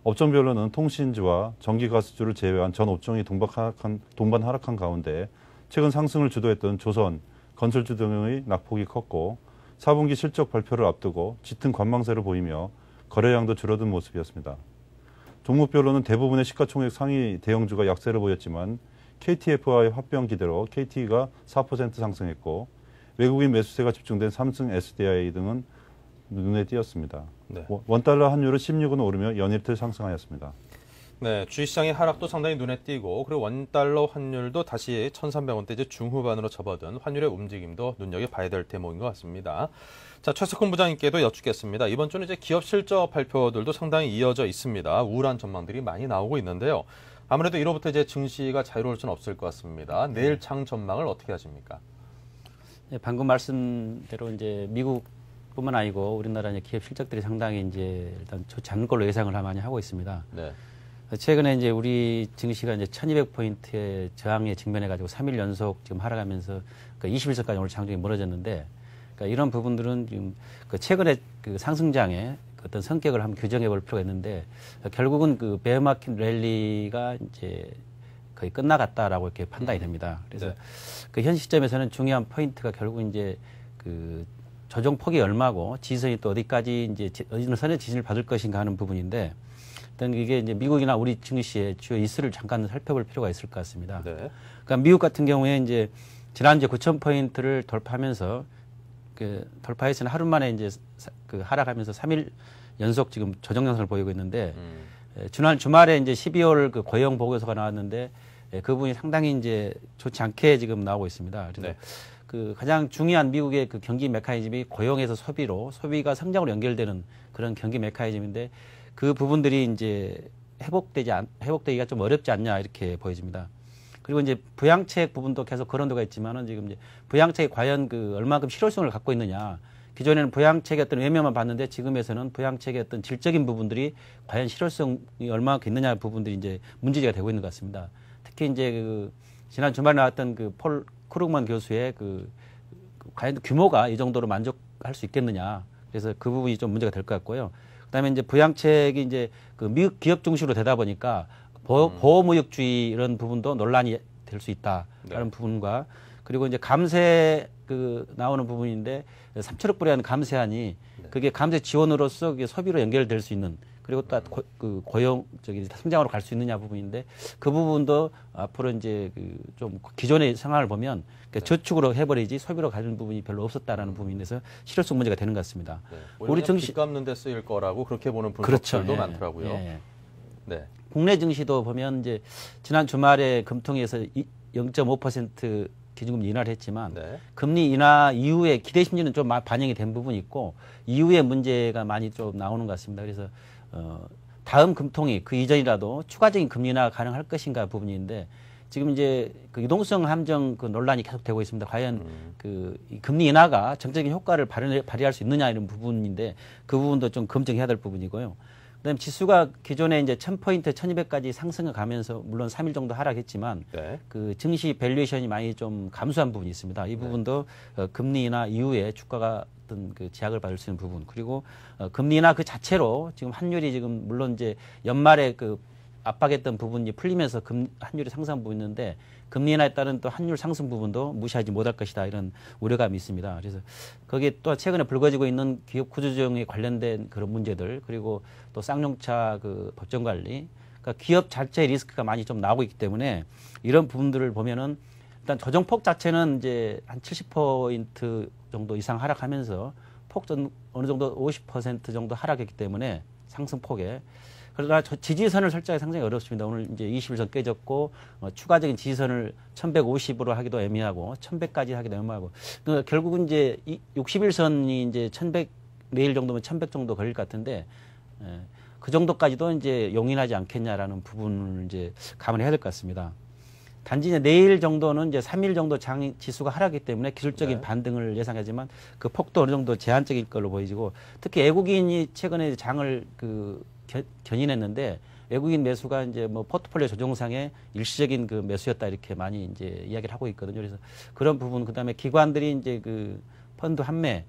업종별로는 통신주와 전기가스주를 제외한 전 업종이 동반 하락한 가운데 최근 상승을 주도했던 조선, 건설주 등의 낙폭이 컸고 4분기 실적 발표를 앞두고 짙은 관망세를 보이며 거래량도 줄어든 모습이었습니다. 종목별로는 대부분의 시가총액 상위 대형주가 약세를 보였지만 KTF와의 합병 기대로 KT가 4% 상승했고 외국인 매수세가 집중된 삼성, SDI 등은 눈에 띄었습니다. 네. 원달러 환율은 16원 오르며 연이틀 상승하였습니다. 네, 주식시장의 하락도 상당히 눈에 띄고 그리고 원달러 환율도 다시 1,300원대 중후반으로 접어든 환율의 움직임도 눈여겨봐야 될 대목인 것 같습니다. 자, 최석훈 부장님께도 여쭙겠습니다. 이번 주는 이제 기업 실적 발표들도 상당히 이어져 있습니다. 우울한 전망들이 많이 나오고 있는데요. 아무래도 1호부터 이제 증시가 자유로울 수는 없을 것 같습니다. 내일 장 전망을 어떻게 하십니까? 네, 방금 말씀대로 이제 미국뿐만 아니고 우리나라 이제 기업 실적들이 상당히 이제 일단 좋지 않은 걸로 예상을 많이 하고 있습니다. 네. 최근에 이제 우리 증시가 이제 1200포인트의 저항에 직면해가지고 3일 연속 지금 하락하면서 그 21선까지 오늘 장중에 멀어졌는데, 그러니까 이런 부분들은 지금 그 최근에 그 상승장의 어떤 성격을 한번 규정해 볼 필요가 있는데, 결국은 그 베어마켓 랠리가 이제 거의 끝나갔다라고 이렇게 판단이 됩니다. 그래서 네. 그 현 시점에서는 중요한 포인트가 결국 이제 그 조정폭이 얼마고 지지선이 또 어디까지 이제 어느 선의 지지를 받을 것인가 하는 부분인데, 일단 이게 이제 미국이나 우리 증시의 주요 이슈를 잠깐 살펴볼 필요가 있을 것 같습니다. 네. 그러니까 미국 같은 경우에 이제 지난주에 9,000포인트를 돌파하면서 그 돌파해서는 하루 만에 이제 그 하락하면서 3일 연속 지금 조정 양상을 보이고 있는데, 지난 주말에 이제 12월 그 고용 보고서가 나왔는데 그 부분이 상당히 이제 좋지 않게 지금 나오고 있습니다. 그래서 네. 그 가장 중요한 미국의 그 경기 메커니즘이 고용에서 소비로, 소비가 성장으로 연결되는 그런 경기 메커니즘인데, 그 부분들이 이제 회복되기가 좀 어렵지 않냐 이렇게 보여집니다. 그리고 이제 부양책 부분도 계속 거론도가 있지만은 지금 이제 부양책이 과연 그 얼마만큼 실효성을 갖고 있느냐. 기존에는 부양책의 어떤 외면만 봤는데 지금에서는 부양책의 어떤 질적인 부분들이 과연 실효성이 얼마만큼 있느냐 부분들이 이제 문제제가 되고 있는 것 같습니다. 특히 이제 그 지난 주말에 나왔던 그 폴 크룩만 교수의 그 과연 규모가 이 정도로 만족할 수 있겠느냐. 그래서 그 부분이 좀 문제가 될 것 같고요. 그다음에 이제 부양책이 이제 그 미국 기업 중심으로 되다 보니까 보호무역주의 이런 부분도 논란이 될 수 있다라는 네. 부분과, 그리고 이제 감세 그 나오는 부분인데 3천억 불에 대한 감세안이 그게 감세 지원으로서 그게 소비로 연결될 수 있는, 그리고 또 그 고용 성장으로 갈 수 있느냐 부분인데, 그 부분도 앞으로 이제 그 좀 기존의 상황을 보면 저축으로 해버리지 소비로 가는 부분이 별로 없었다라는 부분에서 실효성 문제가 되는 것 같습니다. 네. 우리 증시 빚 갚는 데 쓰일 거라고 그렇게 보는 분석들도 그렇죠. 예. 많더라고요. 예. 네. 국내 증시도 보면 이제 지난 주말에 금통위에서 0.5% 기준금리 인하를 했지만 네. 금리 인하 이후에 기대 심리는 좀 반영이 된 부분이 있고 이후에 문제가 많이 좀 나오는 것 같습니다. 그래서 다음 금통위 그 이전이라도 추가적인 금리 인하가 가능할 것인가 부분인데, 지금 이제 그 유동성 함정 그 논란이 계속되고 있습니다. 과연 그 금리 인하가 정책적인 효과를 발휘할 수 있느냐 이런 부분인데, 그 부분도 좀 검증해야 될 부분이고요. 그다음에 지수가 기존에 이제 1000포인트, 1200까지 상승을 가면서 물론 3일 정도 하락했지만 네. 그 증시 밸류에이션이 많이 좀 감소한 부분이 있습니다. 이 부분도 금리 인하 이후에 주가가 어떤 그 제약을 받을 수 있는 부분, 그리고 금리 인하 그 자체로 지금 환율이 지금 물론 이제 연말에 그 압박했던 부분이 풀리면서 환율이 상승 보이는데, 금리 인하에 따른 또 환율 상승 부분도 무시하지 못할 것이다 이런 우려감이 있습니다. 그래서 거기에 또 최근에 불거지고 있는 기업 구조조정에 관련된 그런 문제들, 그리고 또 쌍용차 그 법정 관리, 그러니까 기업 자체의 리스크가 많이 좀 나오고 있기 때문에 이런 부분들을 보면은 일단 조정폭 자체는 이제 한 70포인트 정도 이상 하락하면서 폭은 어느 정도 50% 정도 하락했기 때문에 상승폭에, 그러나 지지선을 설정하기 상당히 어렵습니다. 오늘 이제 21선 깨졌고 추가적인 지지선을 1150으로 하기도 애매하고 1100까지 하기도 애매하고, 그러니까 결국은 이제 61선이 이제 1100 내일 정도면 1100 정도 걸릴 것 같은데, 그 정도까지도 이제 용인하지 않겠냐라는 부분을 이제 감안해야 될 것 같습니다. 단지 이제 내일 정도는 이제 3일 정도 장 지수가 하락하기 때문에 기술적인 반등을 예상하지만 그 폭도 어느 정도 제한적일 걸로 보이지고, 특히 외국인이 최근에 장을 견인했는데 외국인 매수가 이제 뭐 포트폴리오 조정상의 일시적인 그 매수였다 이렇게 많이 이제 이야기를 하고 있거든요. 그래서 그런 부분, 그다음에 기관들이 이제 그 펀드 환매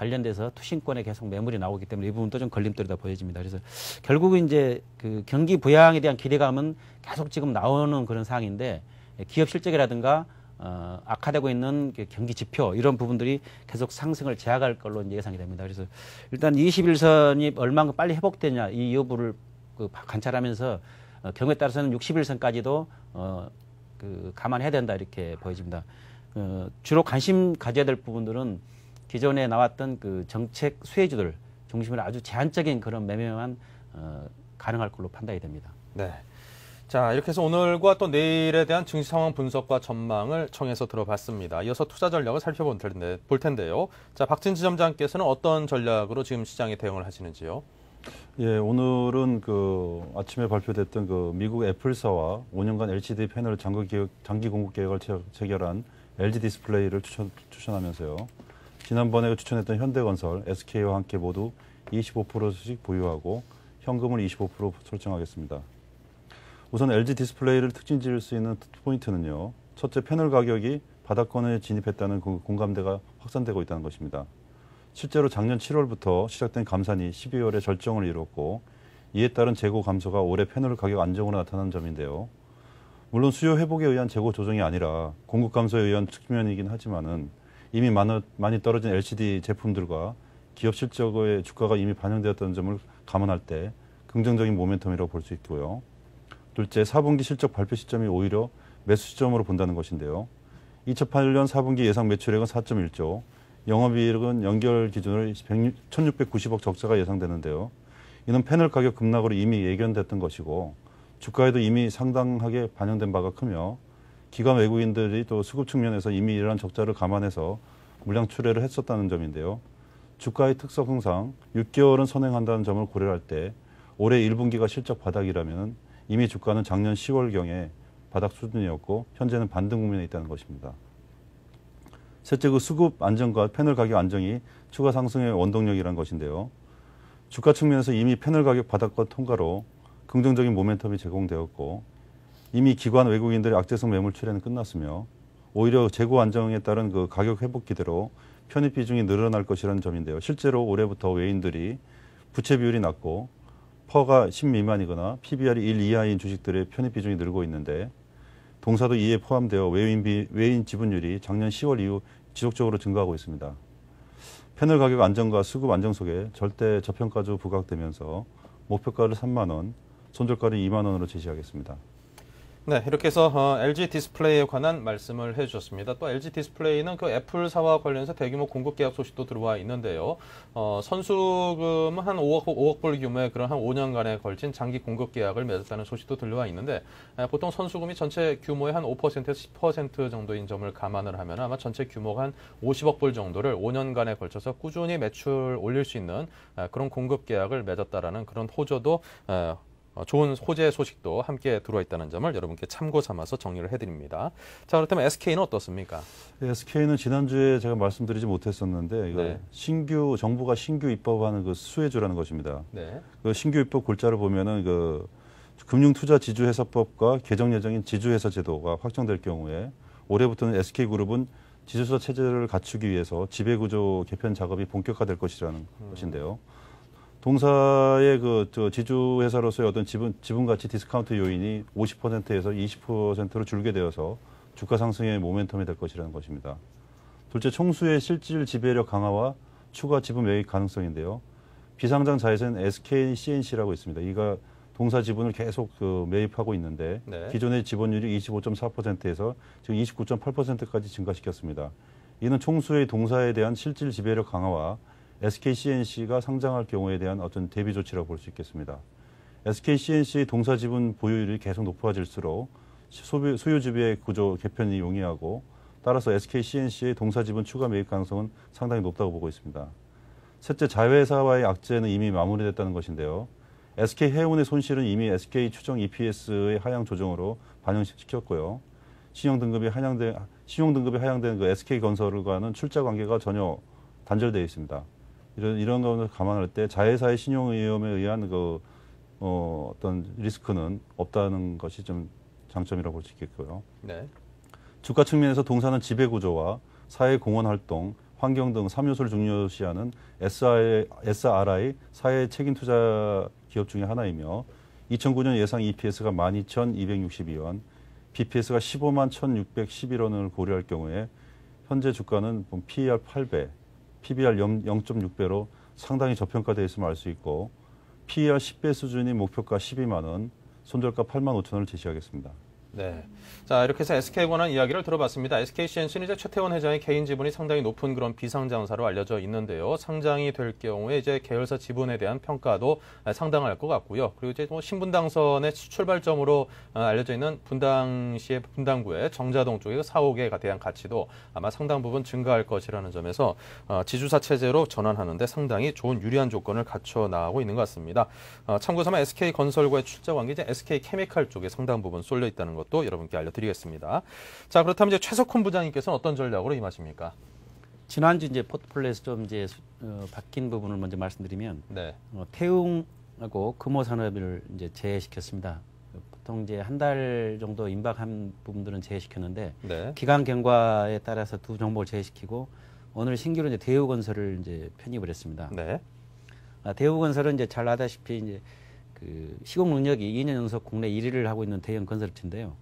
관련돼서 투신권에 계속 매물이 나오기 때문에 이 부분도 좀 걸림돌이다 보여집니다. 그래서 결국은 이제 그 경기 부양에 대한 기대감은 계속 지금 나오는 그런 상황인데 기업 실적이라든가 악화되고 있는 경기 지표 이런 부분들이 계속 상승을 제약할 걸로 이제 예상이 됩니다. 그래서 일단 21선이 얼마나 빨리 회복되냐 이 여부를 관찰하면서 경우에 따라서는 61선까지도 감안해야 된다 이렇게 보여집니다. 주로 관심 가져야 될 부분들은 기존에 나왔던 그 정책 수혜주들 중심으로 아주 제한적인 그런 매매만 가능할 걸로 판단이 됩니다. 네. 자, 이렇게 해서 오늘과 또 내일에 대한 증시 상황 분석과 전망을 청해서 들어봤습니다. 이어서 투자 전략을 살펴볼 텐데요. 자, 박진 지점장께서는 어떤 전략으로 지금 시장에 대응을 하시는지요? 예, 오늘은 그 아침에 발표됐던 그 미국 애플사와 5년간 LCD 패널 장기 공급 계획을 체결한 LG 디스플레이를 추천하면서요. 지난번에 추천했던 현대건설, SK와 함께 모두 25%씩 보유하고 현금을 25% 설정하겠습니다. 우선 LG 디스플레이를 특징 지을 수 있는 포인트는요. 첫째, 패널 가격이 바닥권에 진입했다는 공감대가 확산되고 있다는 것입니다. 실제로 작년 7월부터 시작된 감산이 12월에 절정을 이뤘고 이에 따른 재고 감소가 올해 패널 가격 안정으로 나타난 점인데요. 물론 수요 회복에 의한 재고 조정이 아니라 공급 감소에 의한 측면이긴 하지만은 이미 많이 떨어진 LCD 제품들과 기업 실적의 주가가 이미 반영되었다는 점을 감안할 때 긍정적인 모멘텀이라고 볼 수 있고요. 둘째, 4분기 실적 발표 시점이 오히려 매수 시점으로 본다는 것인데요. 2008년 4분기 예상 매출액은 4.1조, 영업이익은 연결 기준으로 1,690억 적자가 예상되는데요. 이는 패널 가격 급락으로 이미 예견됐던 것이고 주가에도 이미 상당하게 반영된 바가 크며 기관 외국인들이 또 수급 측면에서 이미 이러한 적자를 감안해서 물량 출회를 했었다는 점인데요. 주가의 특성상 6개월은 선행한다는 점을 고려할 때 올해 1분기가 실적 바닥이라면 이미 주가는 작년 10월경에 바닥 수준이었고 현재는 반등 국면에 있다는 것입니다. 셋째, 그 수급 안정과 패널 가격 안정이 추가 상승의 원동력이라는 것인데요. 주가 측면에서 이미 패널 가격 바닥권 통과로 긍정적인 모멘텀이 제공되었고 이미 기관 외국인들의 악재성 매물 출회는 끝났으며 오히려 재고 안정에 따른 그 가격 회복 기대로 편입 비중이 늘어날 것이라는 점인데요. 실제로 올해부터 외인들이 부채 비율이 낮고 퍼가 10 미만이거나 PBR이 1 이하인 주식들의 편입 비중이 늘고 있는데 동사도 이에 포함되어 외인 지분율이 작년 10월 이후 지속적으로 증가하고 있습니다. 패널 가격 안정과 수급 안정 속에 절대 저평가주 부각되면서 목표가를 3만 원, 손절가를 2만 원으로 제시하겠습니다. 네, 이렇게 해서 LG 디스플레이에 관한 말씀을 해주셨습니다. 또 LG 디스플레이는 그 애플사와 관련해서 대규모 공급 계약 소식도 들어와 있는데요. 선수금은 한 5억 불 규모의 그런 한 5년간에 걸친 장기 공급 계약을 맺었다는 소식도 들려와 있는데 보통 선수금이 전체 규모의 한 5%에서 10% 정도인 점을 감안을 하면 아마 전체 규모가 한 50억 불 정도를 5년간에 걸쳐서 꾸준히 매출 올릴 수 있는 그런 공급 계약을 맺었다라는 그런 호조도 좋은 호재 소식도 함께 들어와 있다는 점을 여러분께 참고 삼아서 정리를 해드립니다. 자, 그렇다면 SK는 어떻습니까? SK는 지난주에 제가 말씀드리지 못했었는데 네. 정부가 신규 입법하는 그 수혜주라는 것입니다. 네. 그 신규 입법 골자를 보면은 그 금융투자지주회사법과 개정 예정인 지주회사 제도가 확정될 경우에 올해부터는 SK그룹은 지주사 체제를 갖추기 위해서 지배구조 개편 작업이 본격화될 것이라는 것인데요. 동사의 지주회사로서의 어떤 지분 가치 디스카운트 요인이 50%에서 20%로 줄게 되어서 주가 상승의 모멘텀이 될 것이라는 것입니다. 둘째, 총수의 실질 지배력 강화와 추가 지분 매입 가능성인데요. 비상장 자회사는 SK CNC라고 있습니다. 이가 동사 지분을 계속 매입하고 있는데 네. 기존의 지분율이 25.4%에서 지금 29.8%까지 증가시켰습니다. 이는 총수의 동사에 대한 실질 지배력 강화와 SK CNC가 상장할 경우에 대한 어떤 대비 조치라고 볼 수 있겠습니다. SK CNC의 동사 지분 보유율이 계속 높아질수록 수요 지배 구조 개편이 용이하고 따라서 SK CNC의 동사 지분 추가 매입 가능성은 상당히 높다고 보고 있습니다. 셋째, 자회사와의 악재는 이미 마무리됐다는 것인데요. SK 해운의 손실은 이미 SK 추정 EPS의 하향 조정으로 반영시켰고요. 신용 등급이 하향된 그 SK 건설과는 출자 관계가 전혀 단절되어 있습니다. 이런 것을 감안할 때 자회사의 신용 위험에 의한 어떤 리스크는 없다는 것이 좀 장점이라고 볼 수 있겠고요. 네. 주가 측면에서 동사는 지배 구조와 사회 공헌 활동, 환경 등 3요소를 중요시하는 SRI 사회 책임 투자 기업 중에 하나이며 2009년 예상 EPS가 12,262원, BPS가 15만 1,611원을 고려할 경우에 현재 주가는 PER 8배, PBR 0.6배로 상당히 저평가되어 있음을 알 수 있고 PER 10배 수준인 목표가 12만 원, 손절가 8만 5천 원을 제시하겠습니다. 네. 자, 이렇게 해서 SK에 관한 이야기를 들어봤습니다. SKCNC는 이제 최태원 회장의 개인 지분이 상당히 높은 그런 비상장사로 알려져 있는데요. 상장이 될 경우에 이제 계열사 지분에 대한 평가도 상당할 것 같고요. 그리고 이제 뭐 신분당선의 출발점으로 알려져 있는 분당시의 분당구의 정자동 쪽의 사옥에 대한 가치도 아마 상당 부분 증가할 것이라는 점에서 지주사 체제로 전환하는데 상당히 좋은 유리한 조건을 갖춰 나가고 있는 것 같습니다. 참고삼아 SK건설과의 출자 관계 이제 SK케미칼 쪽에 상당 부분 쏠려 있다는 것도 여러분께 알려드리겠습니다. 자, 그렇다면 이제 최석훈 부장님께서는 어떤 전략으로 임하십니까? 지난주 이제 포트폴리오에서 좀 이제 바뀐 부분을 먼저 말씀드리면, 네. 태웅하고 금호산업을 이제 제외시켰습니다. 보통 이제 한 달 정도 임박한 부분들은 제외시켰는데, 네. 기간 경과에 따라서 두 종목을 제외시키고 오늘 신규로 이제 대우건설을 이제 편입을 했습니다. 네. 대우건설은 이제 잘 아다시피 이제 그 시공 능력이 2년 연속 국내 1위를 하고 있는 대형 건설업체인데요.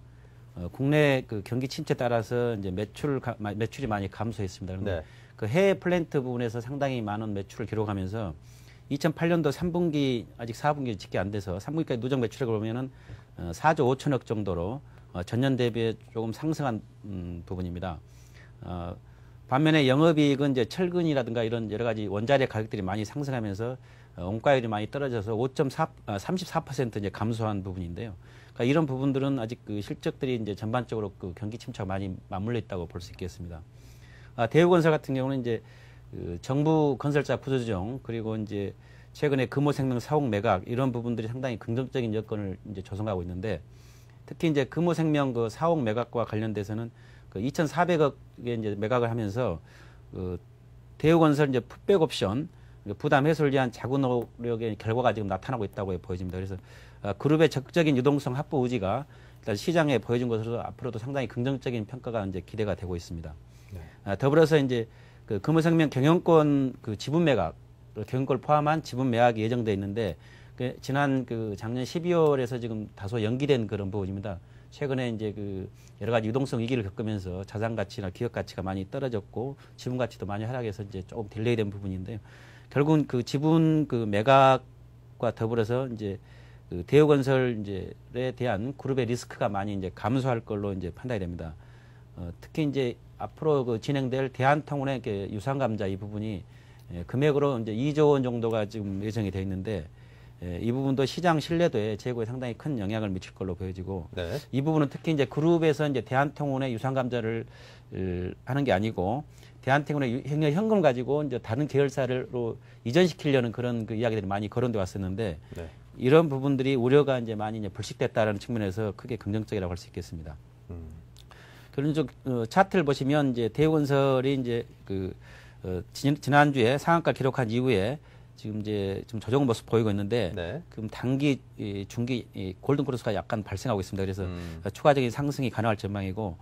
국내 그 경기 침체에 따라서 이제 매출이 많이 감소했습니다. 그런데 네. 그 해외 플랜트 부분에서 상당히 많은 매출을 기록하면서 2008년도 3분기 아직 4분기 집계 안 돼서 3분기까지 누적 매출액을 보면은 4조 5천억 정도로 전년 대비에 조금 상승한 부분입니다. 반면에 영업이익은 이제 철근이라든가 이런 여러 가지 원자재 가격들이 많이 상승하면서 원가율이 많이 떨어져서 34% 이제 감소한 부분인데요. 그러니까 이런 부분들은 아직 그 실적들이 이제 전반적으로 그 경기 침체가 많이 맞물려 있다고 볼 수 있겠습니다. 대우건설 같은 경우는 이제 그 정부 건설자 구조조정 그리고 이제 최근에 금호생명 사옥 매각 이런 부분들이 상당히 긍정적인 여건을 이제 조성하고 있는데 특히 이제 금호생명 그 사옥 매각과 관련돼서는 그 2,400억에 이제 매각을 하면서 그 대우건설 이제 풋백 옵션 부담 해소를 위한 자구 노력의 결과가 지금 나타나고 있다고 보여집니다. 그래서 그룹의 적극적인 유동성 확보 의지가 일단 시장에 보여준 것으로 앞으로도 상당히 긍정적인 평가가 이제 기대가 되고 있습니다. 네. 더불어서 이제 그 금호생명 경영권 그 지분 매각, 경영권을 포함한 지분 매각이 예정돼 있는데 지난 그 작년 12월에서 지금 다소 연기된 그런 부분입니다. 최근에 이제 그 여러 가지 유동성 위기를 겪으면서 자산 가치나 기업 가치가 많이 떨어졌고 지분 가치도 많이 하락해서 이제 조금 딜레이된 부분인데요. 결국은 그 지분 그 매각과 더불어서 이제 그 대우건설 이제에 대한 그룹의 리스크가 많이 이제 감소할 걸로 이제 판단이 됩니다. 특히 이제 앞으로 그 진행될 대한통운의 유상감자 이 부분이 금액으로 이제 2조 원 정도가 지금 예정이 되어 있는데 이 부분도 시장 신뢰도에 재고에 상당히 큰 영향을 미칠 걸로 보여지고 네. 이 부분은 특히 이제 그룹에서 이제 대한통운의 유상감자를 하는 게 아니고 대한통운의 현금 가지고 이제 다른 계열사로 이전시키려는 그런 그 이야기들이 많이 거론돼 왔었는데 네. 이런 부분들이 우려가 이제 많이 이제 불식됐다라는 측면에서 크게 긍정적이라고 할 수 있겠습니다. 그런 차트를 보시면 이제 대우건설이 이제 그 지난주에 상한가 기록한 이후에 지금 이제 좀 조정 모습 보이고 있는데 네. 그럼 단기, 중기 골든 크로스가 약간 발생하고 있습니다. 그래서 추가적인 상승이 가능할 전망이고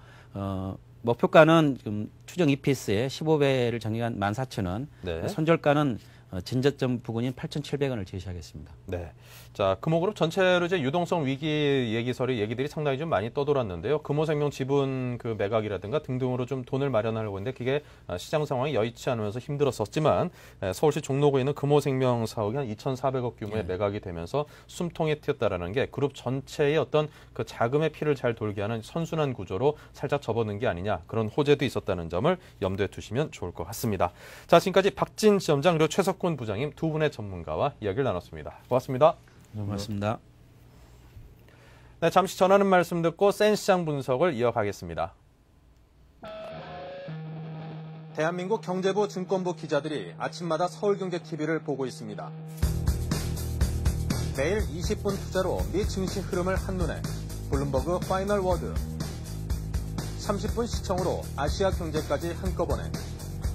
목표가는 지금 추정 EPS에 15배를 정의한 14,000원, 네. 손절가는 진저점 부근인 8,700원을 제시하겠습니다. 네. 자, 금호그룹 전체로 이제 유동성 위기 얘기들이 상당히 좀 많이 떠돌았는데요. 금호생명 지분 그 매각이라든가 등등으로 좀 돈을 마련하려고 했는데 그게 시장 상황이 여의치 않으면서 힘들었었지만 서울시 종로구에 있는 금호생명 사옥이 한 2,400억 규모의 매각이 되면서 숨통이 트였다라는 게 그룹 전체의 어떤 그 자금의 피를 잘 돌게 하는 선순환 구조로 살짝 접어든 게 아니냐 그런 호재도 있었다는 점을 염두에 두시면 좋을 것 같습니다. 자, 지금까지 박진 지점장 그리고 최석훈 부장님 두 분의 전문가와 이야기를 나눴습니다. 고맙습니다. 고맙습니다. 네, 잠시 전하는 말씀 듣고 센 시장 분석을 이어가겠습니다. 대한민국 경제부 증권부 기자들이 아침마다 서울경제TV를 보고 있습니다. 매일 20분 투자로 미 증시 흐름을 한눈에 블룸버그 파이널 워드 30분 시청으로 아시아 경제까지 한꺼번에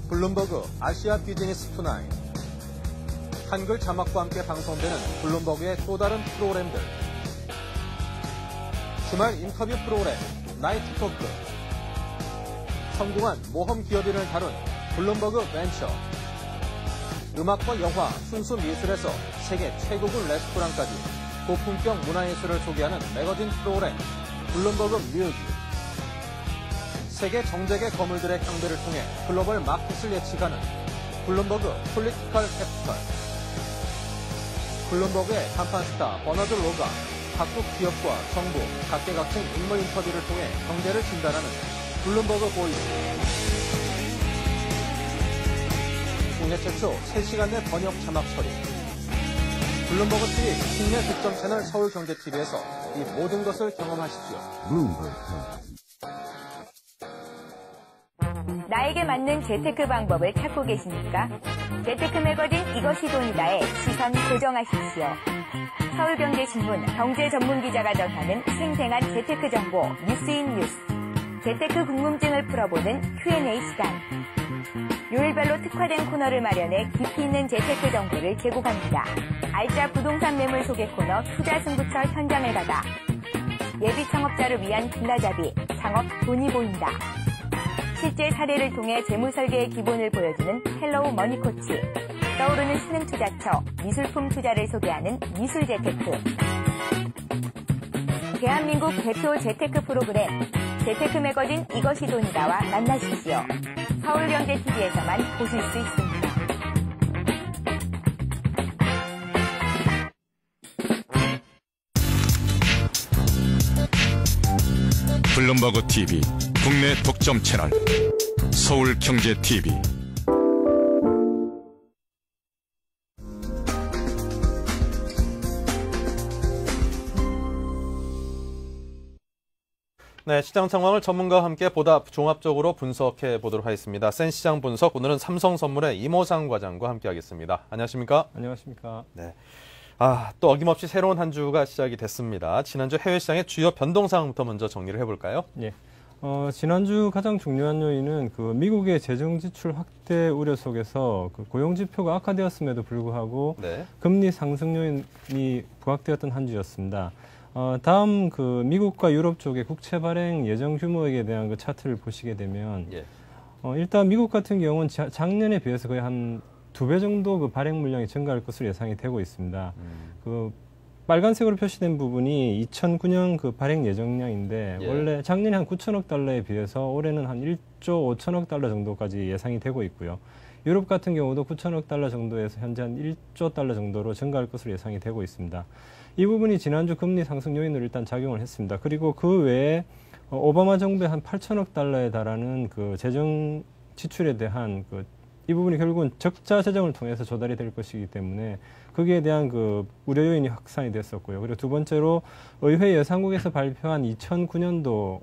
블룸버그 아시아 비즈니스 투나잇 한글 자막과 함께 방송되는 블룸버그의 또 다른 프로그램들 주말 인터뷰 프로그램 나이트 토크 성공한 모험 기업인을 다룬 블룸버그 벤처, 음악과 영화, 순수 미술에서 세계 최고급 레스토랑까지 고품격 문화예술을 소개하는 매거진 프로그램 블룸버그 뮤직, 세계 정재계 거물들의 향배를 통해 글로벌 마켓을 예측하는 블룸버그 폴리티컬 캐피털, 블룸버그의 간판 스타 버너드 로가 각국 기업과 정부, 각계각층 인물 인터뷰를 통해 경제를 진단하는 블룸버그 보이스, 국내 최초 3시간 내 번역 자막 처리, 블룸버그 TV 국내 득점 채널 서울경제TV에서 이 모든 것을 경험하십시오. 나에게 맞는 재테크 방법을 찾고 계십니까? 재테크 매거진 이것이 돈이다에 시선 고정하십시오. 서울경제신문 경제 전문 기자가 전하는 생생한 재테크 정보 뉴스인 뉴스. 재테크 궁금증을 풀어보는 Q&A 시간. 요일별로 특화된 코너를 마련해 깊이 있는 재테크 정보를 제공합니다. 알짜 부동산 매물 소개 코너 투자 승부처 현장을 가다. 예비 창업자를 위한 길라잡이 창업 돈이 보인다. 실제 사례를 통해 재무 설계의 기본을 보여주는 헬로우 머니 코치. 떠오르는 신흥 투자처 미술품 투자를 소개하는 미술 재테크. 대한민국 대표 재테크 프로그램 재테크 매거진 이것이 돈이다와 만나십시오. 서울경제TV에서만 보실 수 있습니다. 블룸버그 TV 국내 독점 채널 서울경제TV. 네, 시장 상황을 전문가와 함께 보다 종합적으로 분석해 보도록 하겠습니다. 센 시장 분석, 오늘은 삼성선물의 이모상 과장과 함께하겠습니다. 안녕하십니까? 안녕하십니까? 네. 또 어김없이 새로운 한 주가 시작이 됐습니다. 지난주 해외 시장의 주요 변동 상황부터 먼저 정리를 해볼까요? 예. 지난주 가장 중요한 요인은 미국의 재정 지출 확대 우려 속에서 고용 지표가 악화되었음에도 불구하고 네. 금리 상승 요인이 부각되었던 한 주였습니다. 다음 미국과 유럽 쪽의 국채 발행 예정 규모에 대한 차트를 보시게 되면 예. 일단 미국 같은 경우는 작년에 비해서 거의 한 2배 정도 발행 물량이 증가할 것으로 예상이 되고 있습니다. 빨간색으로 표시된 부분이 2009년 발행 예정량인데 예. 원래 작년에 한 9천억 달러에 비해서 올해는 한 1조 5천억 달러 정도까지 예상이 되고 있고요. 유럽 같은 경우도 9천억 달러 정도에서 현재 한 1조 달러 정도로 증가할 것으로 예상이 되고 있습니다. 이 부분이 지난주 금리 상승 요인으로 일단 작용을 했습니다. 그리고 그 외에 오바마 정부의 한 8천억 달러에 달하는 재정 지출에 대한 이 부분이 결국은 적자 재정을 통해서 조달이 될 것이기 때문에 거기에 대한 우려 요인이 확산이 됐었고요. 그리고 두 번째로 의회 예산국에서 발표한 2009년도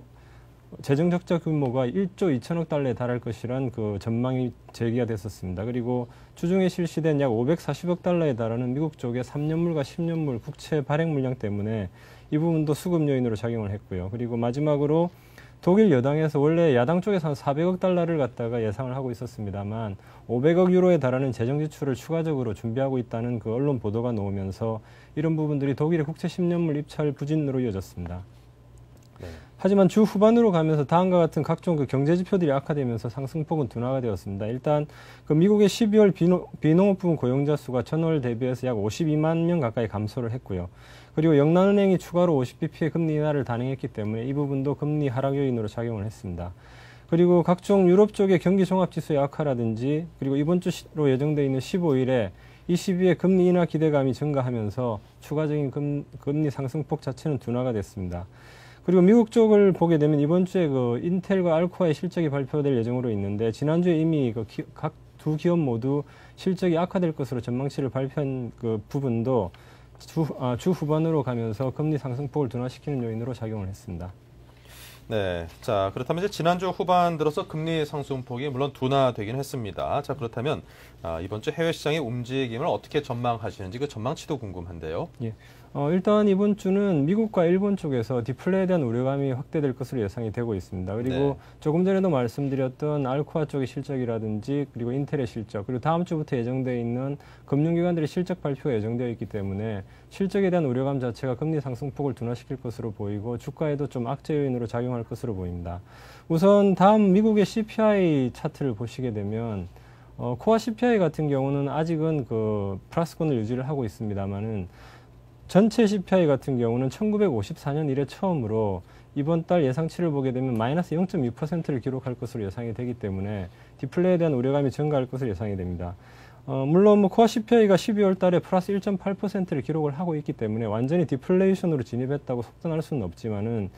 재정 적자 규모가 1조 2천억 달러에 달할 것이란 전망이 제기가 됐었습니다. 그리고 주중에 실시된 약 540억 달러에 달하는 미국 쪽의 3년물과 10년물 국채 발행 물량 때문에 이 부분도 수급 요인으로 작용을 했고요. 그리고 마지막으로 독일 여당에서 원래 야당 쪽에서 한 400억 달러를 갖다가 예상을 하고 있었습니다만 500억 유로에 달하는 재정 지출을 추가적으로 준비하고 있다는 언론 보도가 나오면서 이런 부분들이 독일의 국채 10년물 입찰 부진으로 이어졌습니다. 네. 하지만 주 후반으로 가면서 다음과 같은 각종 경제 지표들이 악화되면서 상승폭은 둔화가 되었습니다. 일단 미국의 12월 비농업 부문 고용자 수가 전월 대비해서 약 52만 명 가까이 감소를 했고요. 그리고 영란은행이 추가로 50bp의 금리 인하를 단행했기 때문에 이 부분도 금리 하락 요인으로 작용을 했습니다. 그리고 각종 유럽 쪽의 경기 종합지수의 악화라든지 그리고 이번 주로 예정되어 있는 15일에 ECB의 금리 인하 기대감이 증가하면서 추가적인 금리 상승폭 자체는 둔화가 됐습니다. 그리고 미국 쪽을 보게 되면 이번 주에 인텔과 알코아의 실적이 발표될 예정으로 있는데 지난주에 이미 각 두 기업 모두 실적이 악화될 것으로 전망치를 발표한 부분도 주 후반으로 가면서 금리 상승폭을 둔화시키는 요인으로 작용을 했습니다. 네. 자, 그렇다면 이제 지난주 후반 들어서 금리 상승폭이 물론 둔화되긴 했습니다. 자, 그렇다면 이번 주 해외 시장의 움직임을 어떻게 전망하시는지 전망치도 궁금한데요. 예. 일단 이번 주는 미국과 일본 쪽에서 디플레에 대한 우려감이 확대될 것으로 예상이 되고 있습니다. 그리고 네. 조금 전에도 말씀드렸던 알코아 쪽의 실적이라든지 그리고 인텔의 실적, 그리고 다음 주부터 예정되어 있는 금융기관들의 실적 발표가 예정되어 있기 때문에 실적에 대한 우려감 자체가 금리 상승폭을 둔화시킬 것으로 보이고 주가에도 좀 악재 요인으로 작용할 것으로 보입니다. 우선 다음 미국의 CPI 차트를 보시게 되면 코어 CPI 같은 경우는 아직은 그 플러스권을 유지를 하고 있습니다만은 전체 CPI 같은 경우는 1954년 이래 처음으로 이번 달 예상치를 보게 되면 마이너스 0.2%를 기록할 것으로 예상이 되기 때문에 디플레에 대한 우려감이 증가할 것으로 예상이 됩니다. 물론 코어 CPI가 12월 달에 플러스 1.8%를 기록을 하고 있기 때문에 완전히 디플레이션으로 진입했다고 속단할 수는 없지만은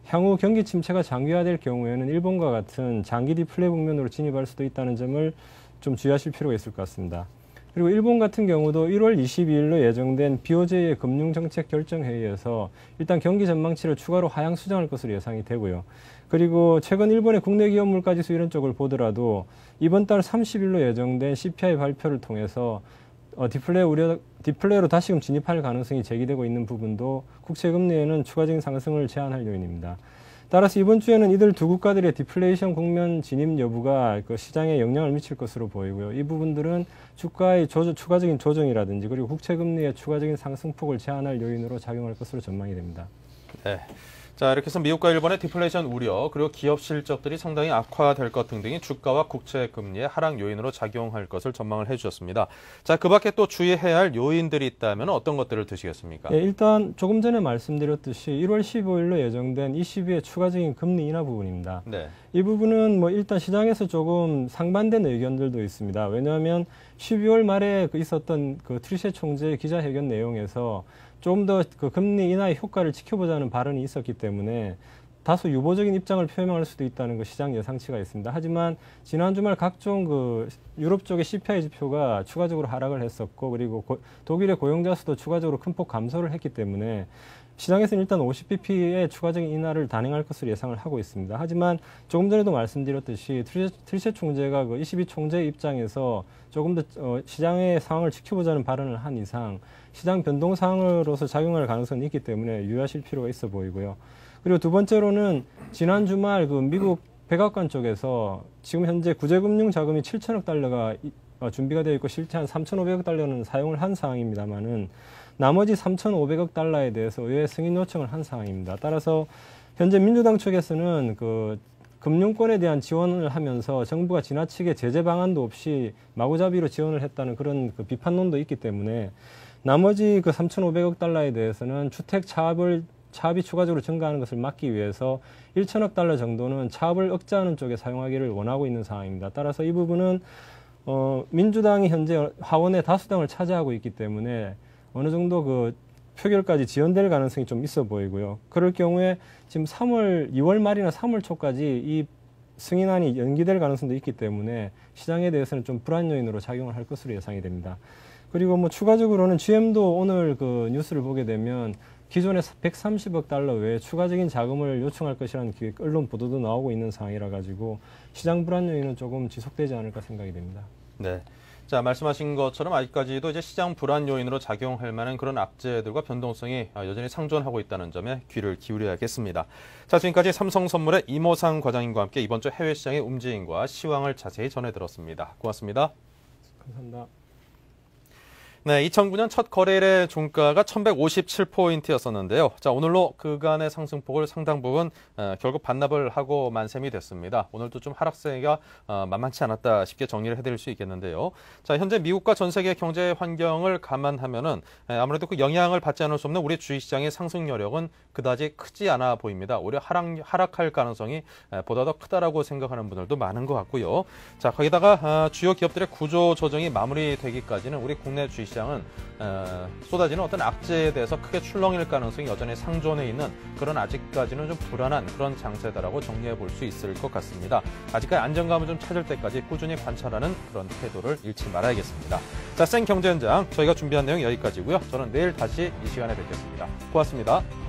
향후 경기 침체가 장기화될 경우에는 일본과 같은 장기 디플레 국면으로 진입할 수도 있다는 점을 좀 주의하실 필요가 있을 것 같습니다. 그리고 일본 같은 경우도 1월 22일로 예정된 BOJ의 금융정책결정회의에서 일단 경기 전망치를 추가로 하향 수정할 것으로 예상이 되고요. 그리고 최근 일본의 국내 기업 물가지수 이런 쪽을 보더라도 이번 달 30일로 예정된 CPI 발표를 통해서 디플레로 다시금 진입할 가능성이 제기되고 있는 부분도 국채금리에는 추가적인 상승을 제한할 요인입니다. 따라서 이번 주에는 이들 두 국가들의 디플레이션 국면 진입 여부가 그 시장에 영향을 미칠 것으로 보이고요. 이 부분들은 주가의 추가적인 조정이라든지 그리고 국채금리의 추가적인 상승폭을 제한할 요인으로 작용할 것으로 전망이 됩니다. 네. 자, 이렇게 해서 미국과 일본의 디플레이션 우려, 그리고 기업 실적들이 상당히 악화될 것 등등이 주가와 국채 금리의 하락 요인으로 작용할 것을 전망을 해주셨습니다. 자, 그 밖에 또 주의해야 할 요인들이 있다면 어떤 것들을 드시겠습니까? 네, 일단 조금 전에 말씀드렸듯이 1월 15일로 예정된 ECB의 추가적인 금리 인하 부분입니다. 네. 이 부분은 일단 시장에서 조금 상반된 의견들도 있습니다. 왜냐하면 12월 말에 있었던 그 트리셰 총재의 기자회견 내용에서 좀 더 그 금리 인하의 효과를 지켜보자는 발언이 있었기 때문에 다소 유보적인 입장을 표명할 수도 있다는 그 시장 예상치가 있습니다. 하지만 지난 주말 각종 그 유럽 쪽의 CPI 지표가 추가적으로 하락을 했었고 그리고 독일의 고용자 수도 추가적으로 큰 폭 감소를 했기 때문에 시장에서는 일단 50bp의 추가적인 인하를 단행할 것으로 예상을 하고 있습니다. 하지만 조금 전에도 말씀드렸듯이 트리셰 총재가 그 ECB 총재 입장에서 조금 더 시장의 상황을 지켜보자는 발언을 한 이상 시장 변동 사항으로서 작용할 가능성이 있기 때문에 유의하실 필요가 있어 보이고요. 그리고 두 번째로는 지난 주말 그 미국 백악관 쪽에서 지금 현재 구제금융 자금이 7천억 달러가 준비가 되어 있고 실제 한 3,500억 달러는 사용을 한 상황입니다만은 나머지 3,500억 달러에 대해서 의회 승인 요청을 한 상황입니다. 따라서 현재 민주당 측에서는 그 금융권에 대한 지원을 하면서 정부가 지나치게 제재 방안도 없이 마구잡이로 지원을 했다는 그런 그 비판론도 있기 때문에 나머지 그 3,500억 달러에 대해서는 주택 차압이 추가적으로 증가하는 것을 막기 위해서 1천억 달러 정도는 차압을 억제하는 쪽에 사용하기를 원하고 있는 상황입니다. 따라서 이 부분은 민주당이 현재 하원의 다수당을 차지하고 있기 때문에 어느 정도 그 표결까지 지연될 가능성이 좀 있어 보이고요. 그럴 경우에 지금 2월 말이나 3월 초까지 이 승인안이 연기될 가능성도 있기 때문에 시장에 대해서는 좀 불안 요인으로 작용을 할 것으로 예상이 됩니다. 그리고 추가적으로는 GM도 오늘 그 뉴스를 보게 되면 기존에 130억 달러 외에 추가적인 자금을 요청할 것이라는 언론 보도도 나오고 있는 상황이라 가지고 시장 불안 요인은 조금 지속되지 않을까 생각이 됩니다. 네. 자, 말씀하신 것처럼 아직까지도 이제 시장 불안 요인으로 작용할 만한 그런 악재들과 변동성이 여전히 상존하고 있다는 점에 귀를 기울여야겠습니다. 자, 지금까지 삼성선물의 이모상 과장님과 함께 이번 주 해외 시장의 움직임과 시황을 자세히 전해들었습니다. 고맙습니다. 감사합니다. 네, 2009년 첫 거래일의 종가가 1157포인트였었는데요. 자, 오늘로 그간의 상승폭을 상당 부분 결국 반납을 하고 만셈이 됐습니다. 오늘도 좀 하락세가 만만치 않았다 쉽게 정리를 해드릴 수 있겠는데요. 자, 현재 미국과 전 세계 경제 환경을 감안하면은 아무래도 그 영향을 받지 않을 수 없는 우리 주식시장의 상승 여력은 그다지 크지 않아 보입니다. 오히려 하락할 가능성이 보다 더 크다라고 생각하는 분들도 많은 것 같고요. 자, 거기다가 주요 기업들의 구조 조정이 마무리되기까지는 우리 국내 주식시장은 쏟아지는 어떤 악재에 대해서 크게 출렁일 가능성이 여전히 상존해 있는 그런 아직까지는 좀 불안한 그런 장세다라고 정리해 볼 수 있을 것 같습니다. 아직까지 안정감을 좀 찾을 때까지 꾸준히 관찰하는 그런 태도를 잃지 말아야겠습니다. 자, 생경제 현장 저희가 준비한 내용 여기까지고요. 저는 내일 다시 이 시간에 뵙겠습니다. 고맙습니다.